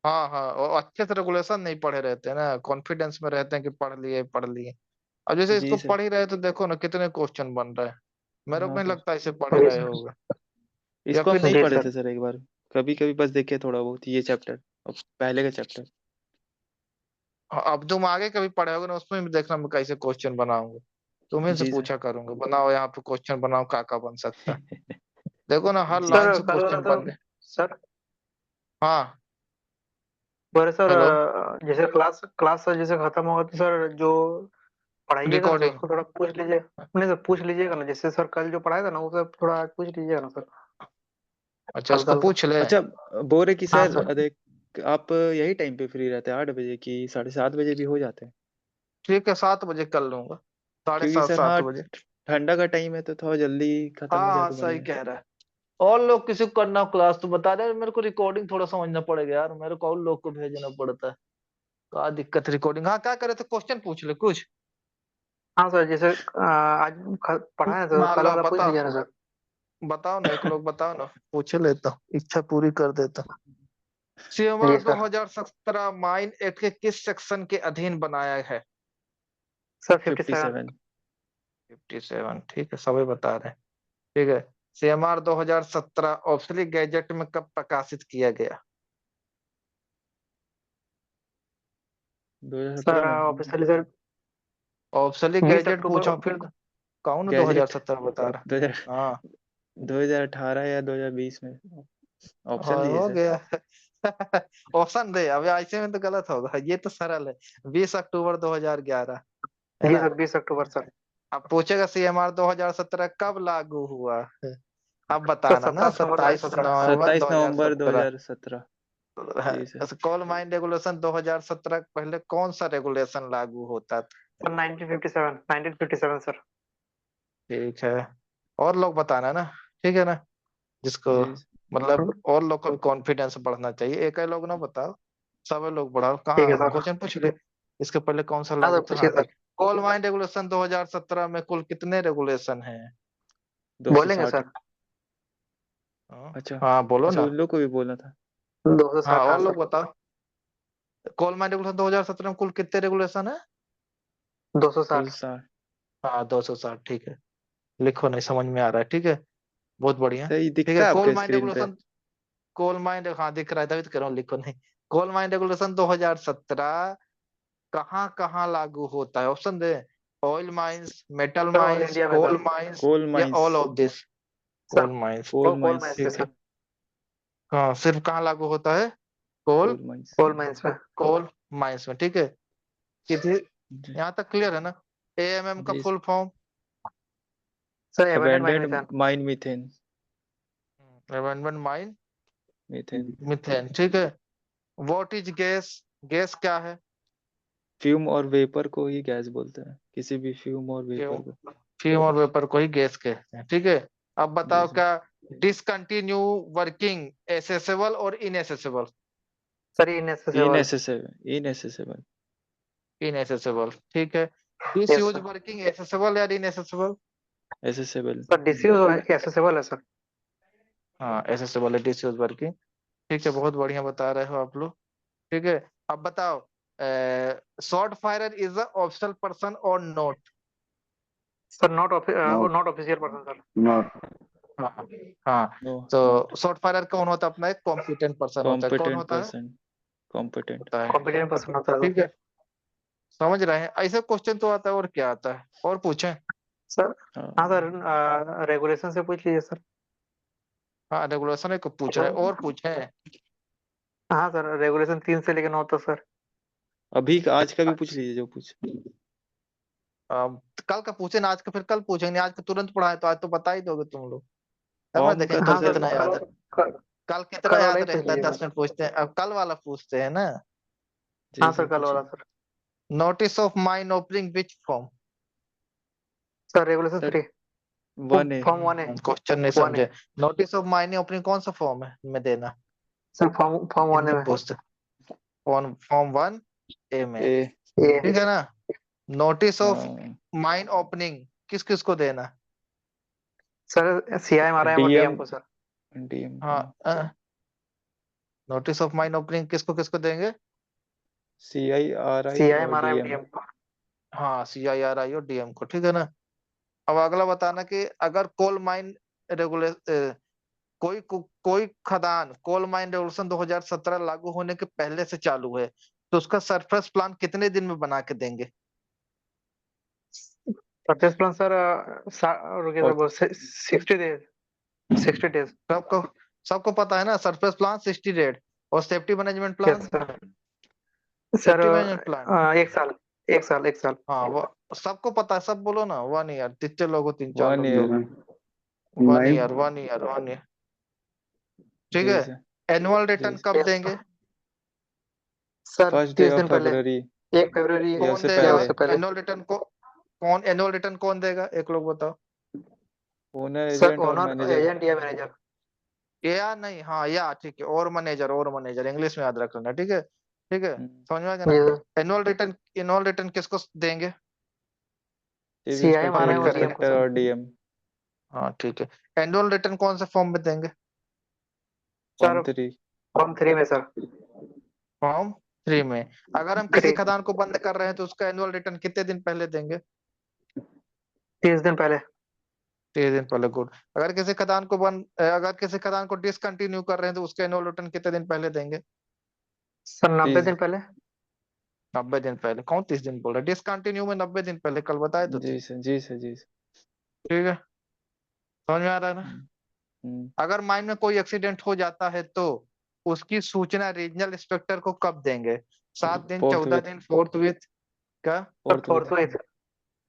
हाँ हाँ, और अच्छे से रेगुलेशन नहीं पढ़े रहते हैं ना, कॉन्फिडेंस में रहते हैं कि पढ़ लिए पढ़ लिए। अब जैसे जी इसको सर। पढ़ ही रहे तो देखो ना कितने क्वेश्चन बन रहे हैं। मेरे को हाँ नहीं सर, लगता इसे पढ़ ही जी रहे सर। होगे। या इसको फिर नहीं जी पढ़े सर। थे सर एक बार, कभी कभी बस देखे थोड़ा बहुत ये चैप्टर, और पहले का चैप्टर। अब तुम आगे कभी पढ़े होगे ना, उसमें भी देखना मैं कैसे क्वेश्चन बनाऊंगा, तुम्हें से जी सर। पूछा करूंगा, बनाओ यहाँ पे क्वेश्चन, बनाओ का बन सकता है। देखो ना, हर जी लाइन सर से कल वाला क्वेश्चन तो बन रहे। सर, हाँ। बोले सर हेलो। जैसे क्लास क्लास सर जैसे खत्म होगा तो सर जो पढ़ाइएगा ना सर रिकॉर्डिंग। उसको थोड़ा पूछ लीजिए। नहीं सर, पूछ लीजिएगा ना, जैसे सर कल जो पढ़ाया था ना वो सब थोड़ा आज पूछ लीजिएगा ना सर, अच्छा, हल्का उसको हल्का। पूछ ले। अच्छा, बोल रहे कि हाँ सर सर। देख, आप यही टाइम पे फ्री रहते हैं 8 बजे की 7:30 बजे भी हो जाते हैं? ठीक है, 7 बजे कर लूंगा, साढ़े क्योंकि सात सर हाँ, सात बजे ठंडा का टाइम है तो थोड़ा जल्दी खत्म हो हाँ जाए हाँ, तो सही बढ़िया है। कह रहा है। और लोग किसी को करना हो क्लास तो बता दे, मेरे को रिकॉर्डिंग थोड़ा समझना पड़ेगा यार, मेरे को और लोग को भेजना पड़ता है। क्या दिक्कत, रिकॉर्डिंग, हाँ क्या करे थे, क्वेश्चन पूछ ले कुछ। हाँ सर, जैसे आज पढ़ाया तो मान कल लो वाला पूछ बताओ, लीजिए ना सर। बताओ ना, एक लोग बताओ ना, पूछ लेता हूँ, इच्छा पूरी कर देता हूँ। सीएमआर जी सर। 2017 माइन एक्ट के किस सेक्शन के अधीन बनाया है? सर 57। 57। 57, ठीक है, सभी बता रहे हैं। ठीक है। सीएमआर 2017 ऑफिशियली गैजेट में कब प्रकाशित किया गया? 2017 सर में। ऑफिशियली सर ऑफिशियली 20 गैजेट अक्टूबर पूछा फिर, कौन गैजेट 2017 बता दो हजार रहा? हाँ। 2018 या 2020 में। ऑप्शन हाँ, दीजिए हो सर। गया। ऑप्शन दे, अब ऐसे में तो गलत होगा, ये तो सरल है। 20 अक्टूबर 2011, है जी ना। सर, 20 अक्टूबर सर। अब पूछेगा सीएमआर 2017 कब लागू हुआ? अब सर बताना ना, 27 नवंबर 27 2017। नवंबर 27 नवंबर 2017। 2017। जी सर। कोल माइन रेगुलेशन 2017 पहले कौन सा रेगुलेशन लागू होता था? Sir 1957, 1957 sir. ठीक है, और लोग बताना ना, ठीक है ना, जिसको जी सर। मतलब और लोग को कॉन्फिडेंस बढ़ना चाहिए, एक ही लोग ना बताओ, सब लोग बढ़ाओ, ठीक है कहाँ सर। क्वेश्चन पूछ ले। इसके पहले कौन सा हाँ सर, लागू था, पूछिए हाँ सर। देख, कोल माइन रेगुलेशन 2017 में कुल कितने रेगुलेशन हैं? बोलेंगे 260। सर। हाँ अच्छा। हाँ, बोलो अच्छा, ना। उन लोग को भी बोलना था। 260, हाँ, हाँ और लोग सर। बताओ, कोल माइन रेगुलेशन 2017 में कुल कितने रेगुलेशन है? 260। 260। हाँ, 260, ठीक है, लिखो, नहीं समझ में आ रहा है, ठीक है, बहुत बढ़िया। सही ठीक है, दिखता है कोल आपके माइन स्क्रीन पे? रेगुलेशन, कोल माइन, हाँ दिख रहा है, तभी तो कह रहा हूँ लिखो नहीं। कोल माइन रेगुलेशन 2017 कहाँ कहाँ लागू होता है? ऑप्शन दे। Oil mines, metal sir all mines, India में कोल सर। माइंस, कोल या mines. All of this? Sir coal mines. Coal coal mines. Mines पे ठीक है। सर। हाँ, सिर्फ कहाँ लागू होता है? कोल, कोल माइंस। कोल माइंस में। कोल माइंस में, ठीक है। किसी, जी। यहाँ तक क्लियर है ना? एएमएम का जी full form? Sir abundant mine abandoned methane. Mine methane. Abandon mine methane. Methane, ठीक है। What is gas? गैस क्या है? फ्यूम और वेपर को ही गैस बोलते हैं, किसी भी फ्यूम और वेपर को। फ्यूम और वेपर को ही गैस कहते हैं, ठीक है। अब बताओ जी क्या डिसकंटिन्यू वर्किंग एसेसेबल और इनएसेसेबल? सर इनएसेसेबल। इनएसेसेबल। इनएसेसेबल। इनएसेसेबल, ठीक है। Yes disuse sir. Working accessible या इनएसेसेबल? एसेसेबल। सर डिसयूज एसेसेबल है सर। हाँ, एसेसेबल है डिसयूज वर्किंग, ठीक है। बहुत बढ़िया बता रहे हो आप लोग, ठीक है। अब बताओ short firer is a official person or not? Sir not not official person sir. Not हाँ हाँ। No not. तो शॉर्ट फायरर कौन होता है? अपना एक कॉम्पिटेंट पर्सन होता है। कौन कॉम्पिटेंट होता है? पर्सन। कॉम्पिटेंट। होता है, कॉम्पिटेंट पर्सन होता है ठीक है। समझ रहे हैं? ऐसे क्वेश्चन तो आता है, और क्या आता है? और पूछें? सर। हाँ हाँ सर रेगुलेशन से पूछ लीजिए सर। हाँ, रेगुलेशन को पूछ रहे हैं, और पूछें? हाँ सर रेगुलेशन 3 से लेकर 9 तक सर। अभी आज का भी पूछ लीजिए जो पूछ। कल का पूछे ना, आज का फिर कल पूछेंगे। आज का तुरंत पढ़ाए तो आज तो बता ही दोगे तुम लोग। तब ना फॉर्म देखें का तो कल हाँ सर सर कितना याद है। कल कल कितना कल वाला याद ही पूछ रहता है, लीजिए 10 सर। मिनट पूछते हैं, अब कल वाला पूछते हैं ना। जी हाँ सर सर कल वाला पूछिए। Sir. Notice of mine opening which form? Sir regulation sir 3। 1A। Form 1 है। क्वेश्चन नहीं 1 है समझे। नोटिस ऑफ माइन ओपनिंग कौन सा फॉर्म है में देना? सर। फॉर्म 1 हिंदी में में। पूछते फॉर्म फॉर्म 1A में, ए। ये ठीक है ना। नोटिस ऑफ हाँ माइन ओपनिंग किस किस को देना? सर सीआईएम आरआईएम और डीएम डीएम। को सर। डीएम हाँ, नोटिस ऑफ माइन ओपनिंग किसको किसको देंगे? CIRI सीआईएम और आरआईएम डीएम। डीएम को। हाँ, CIRI और DM को, ठीक है ना। अब अगला बताना कि अगर कोल माइन रेगुले कोई खदान कोल माइन रेगुलेशन 2017 लागू होने के पहले से चालू है, तो उसका सरफेस प्लान कितने दिन में बना के देंगे? सरफेस प्लान सर रुकिए और सर 60 डेज 60 डेज। सबको सबको पता है ना, सरफेस प्लान 60 डेज। और safety management yes plan? Sir. Sir safety management plan, 1 साल 1 साल 1 साल। हाँ वो सबको पता है, सब बोलो ना। 1 ईयर, 3 लोगो 3 4 1 लोग तो। Year. 1 nine year 1 year 1 year, ठीक जी है। सर। एनुअल जी रिटर्न कब यस देंगे? सर फर्स्ट डे 30 ऑफ दिन पहले। फरवरी 1 फरवरी या कौन उससे देगा या पहले। उससे पहले। एनुअल रिटर्न को? कौन एनुअल रिटर्न कौन देगा, एक लोग बताओ। ओनर सर एजेंट और ओनर मैनेजर। एजेंट या मैनेजर। या नहीं, हाँ या, ठीक है। और मैनेजर इंग्लिश में याद रख लेना, ठीक है, ठीक है। समझ में आ गया ना। ये सर एनुअल रिटर्न किसको देंगे? चीफ सीआईएम इंस्पेक्टर, आरआईएम और डीएम को इंस्पेक्टर सर। और डीएम। हाँ, ठीक है। एनुअल रिटर्न कौन से फॉर्म में देंगे? Form sir 3। फॉर्म 3 में सर। फॉर्म 3 में। अगर हम किसी 3 खदान को बंद कर रहे हैं तो उसका एनुअल रिटर्न कितने दिन पहले देंगे? 30 दिन पहले। 3 दिन पहले, गुड। अगर किसी खदान को डिसकंटिन्यू कर रहे हैं तो उसका एनुअल रिटर्न कितने दिन पहले देंगे? सर 90 30। दिन पहले। 90 दिन पहले। कौन 30 दिन बोल रहा है? डिसकंटिन्यू में 90 दिन पहले, कल बताए तो थे, जी सर। जी सर। जी सर। ठीक है। समझ में आ रहा है ना। हम्म, हम्म। अगर माइन में कोई एक्सीडेंट हो जाता है तो उसकी सूचना रीजनल इंस्पेक्टर को कब देंगे? 7 दिन, फोर्थ 14 दिन, विथ। फोर्थ विथ का? Sir fourth with.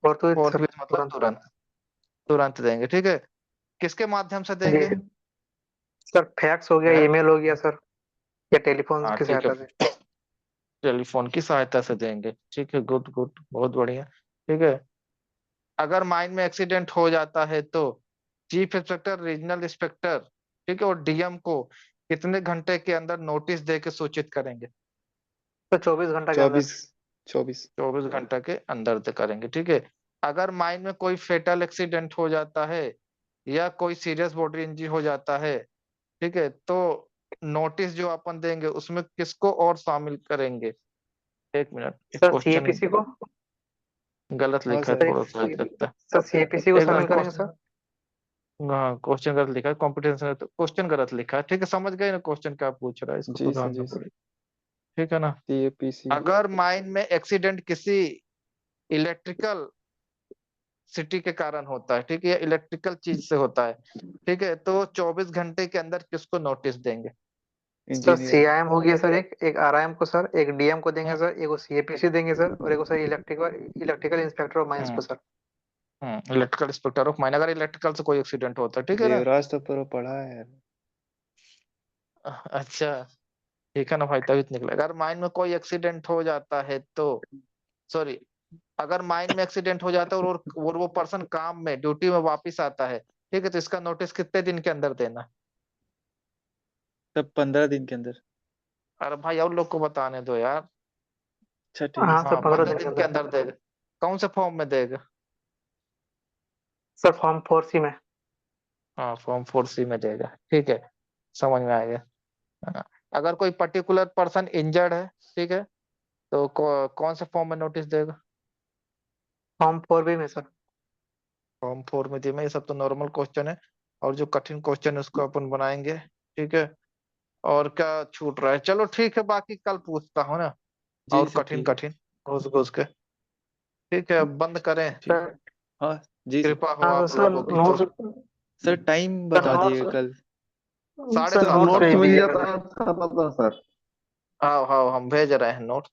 Fourth with fourth sir. With मतलब तुरंत। तुरंत। तुरंत देंगे, ठीक है। किसके माध्यम से जी देंगे? सर फैक्स हो गया, फैक्स, ईमेल हो गया सर, या टेलीफोन हाँ की ठीक है। सहायता से। टेलीफोन की सहायता से देंगे, ठीक है। गुड गुड, बहुत बढ़िया, ठीक है। अगर माइन में एक्सीडेंट हो जाता है तो चीफ इंस्पेक्टर, रीजनल इंस्पेक्टर, ठीक है, और DM को कितने घंटे के अंदर नोटिस दे के सूचित करेंगे? सर 24 घंटा के अंदर। 24। 24। 24 घंटे के अंदर से करेंगे, ठीक है। अगर माइन में कोई फेटल एक्सीडेंट हो जाता है या कोई सीरियस बॉडी इंजरी हो जाता है, ठीक है, तो नोटिस जो अपन देंगे उसमें किसको और शामिल करेंगे? 1 मिनट, एक सर क्वेश्चन सीएपीसी को। गलत हाँ लिखा है, सर। थोड़ा सा लगता है। सर सीएपीसी को एक शामिल मिनट, करेंगे सर। हाँ क्वेश्चन गलत लिखा है, कॉम्पिटेंस है तो क्वेश्चन गलत लिखा है, ठीक है। समझ गए ना क्वेश्चन क्या पूछ रहा है, इसको जी सर। सुधारना जी सर। पड़ेगा, ठीक है ना। CAPC। अगर माइन में एक्सीडेंट किसी इलेक्ट्रिकल सिटी के कारण होता है, ठीक है, इलेक्ट्रिकल चीज से होता है, ठीक है, तो 24 घंटे के अंदर किसको नोटिस देंगे? Sir engineer. सीआईएम हो गया सर, एक आरआईएम को सर, एक डीएम को देंगे हम्म, सर, एक सीएपीसी देंगे सर, और एक sir electrical inspector of mines को hmm, sir. Electrical inspector of mine, अगर इलेक्ट्रिकल से कोई एक्सीडेंट होता है, ठीक है ना। देवराज तो पूरा पढ़ा है यार। अच्छा ठीक है ना भाई, तभी तो निकला। अगर माइन में कोई एक्सीडेंट हो जाता है तो, सॉरी, अगर माइन में एक्सीडेंट हो जाता है और वो पर्सन काम में ड्यूटी में वापस आता है, ठीक है, तो इसका नोटिस कितने दिन के अंदर देना। सब 15 दिन के अंदर। अरे भाई और लोग को बताने दो यार। अच्छा ठीक है हाँ सर। सर, हाँ 15 15 दिन के दिन के अंदर। अंदर देगा। कौन से फॉर्म में देगा। सर फॉर्म 4C में। हाँ फॉर्म 4C में देगा, ठीक है, समझ में आ गया। हाँ, अगर कोई पर्टिकुलर पर्सन इंजर्ड है, ठीक है, तो कौन से फॉर्म में नोटिस देगा। फॉर्म 4B में सर। फॉर्म 4 में दिए। ये सब तो नॉर्मल क्वेश्चन है, और जो कठिन क्वेश्चन है उसको अपन बनाएंगे, ठीक है। और क्या छूट रहा है, चलो ठीक है, बाकी कल पूछता हूँ ना, जी और सर कठिन ठीक है। कठिन घुस घुस के। ठीक है, अब बंद करें। ठीक। सर हाँ जी सर। कृपा हो हाँ आप तो सर लोगों की तो। नोट्स, सर टाइम सर बता नोट्स, दीजिएगा कल। साढ़े सर सात नोट्स का नोट्स भेज वक्त। मिल दीजिएगा जाता सर। है अच्छा रहता सर। हाँ हाँ हम भेज रहे हैं नोट।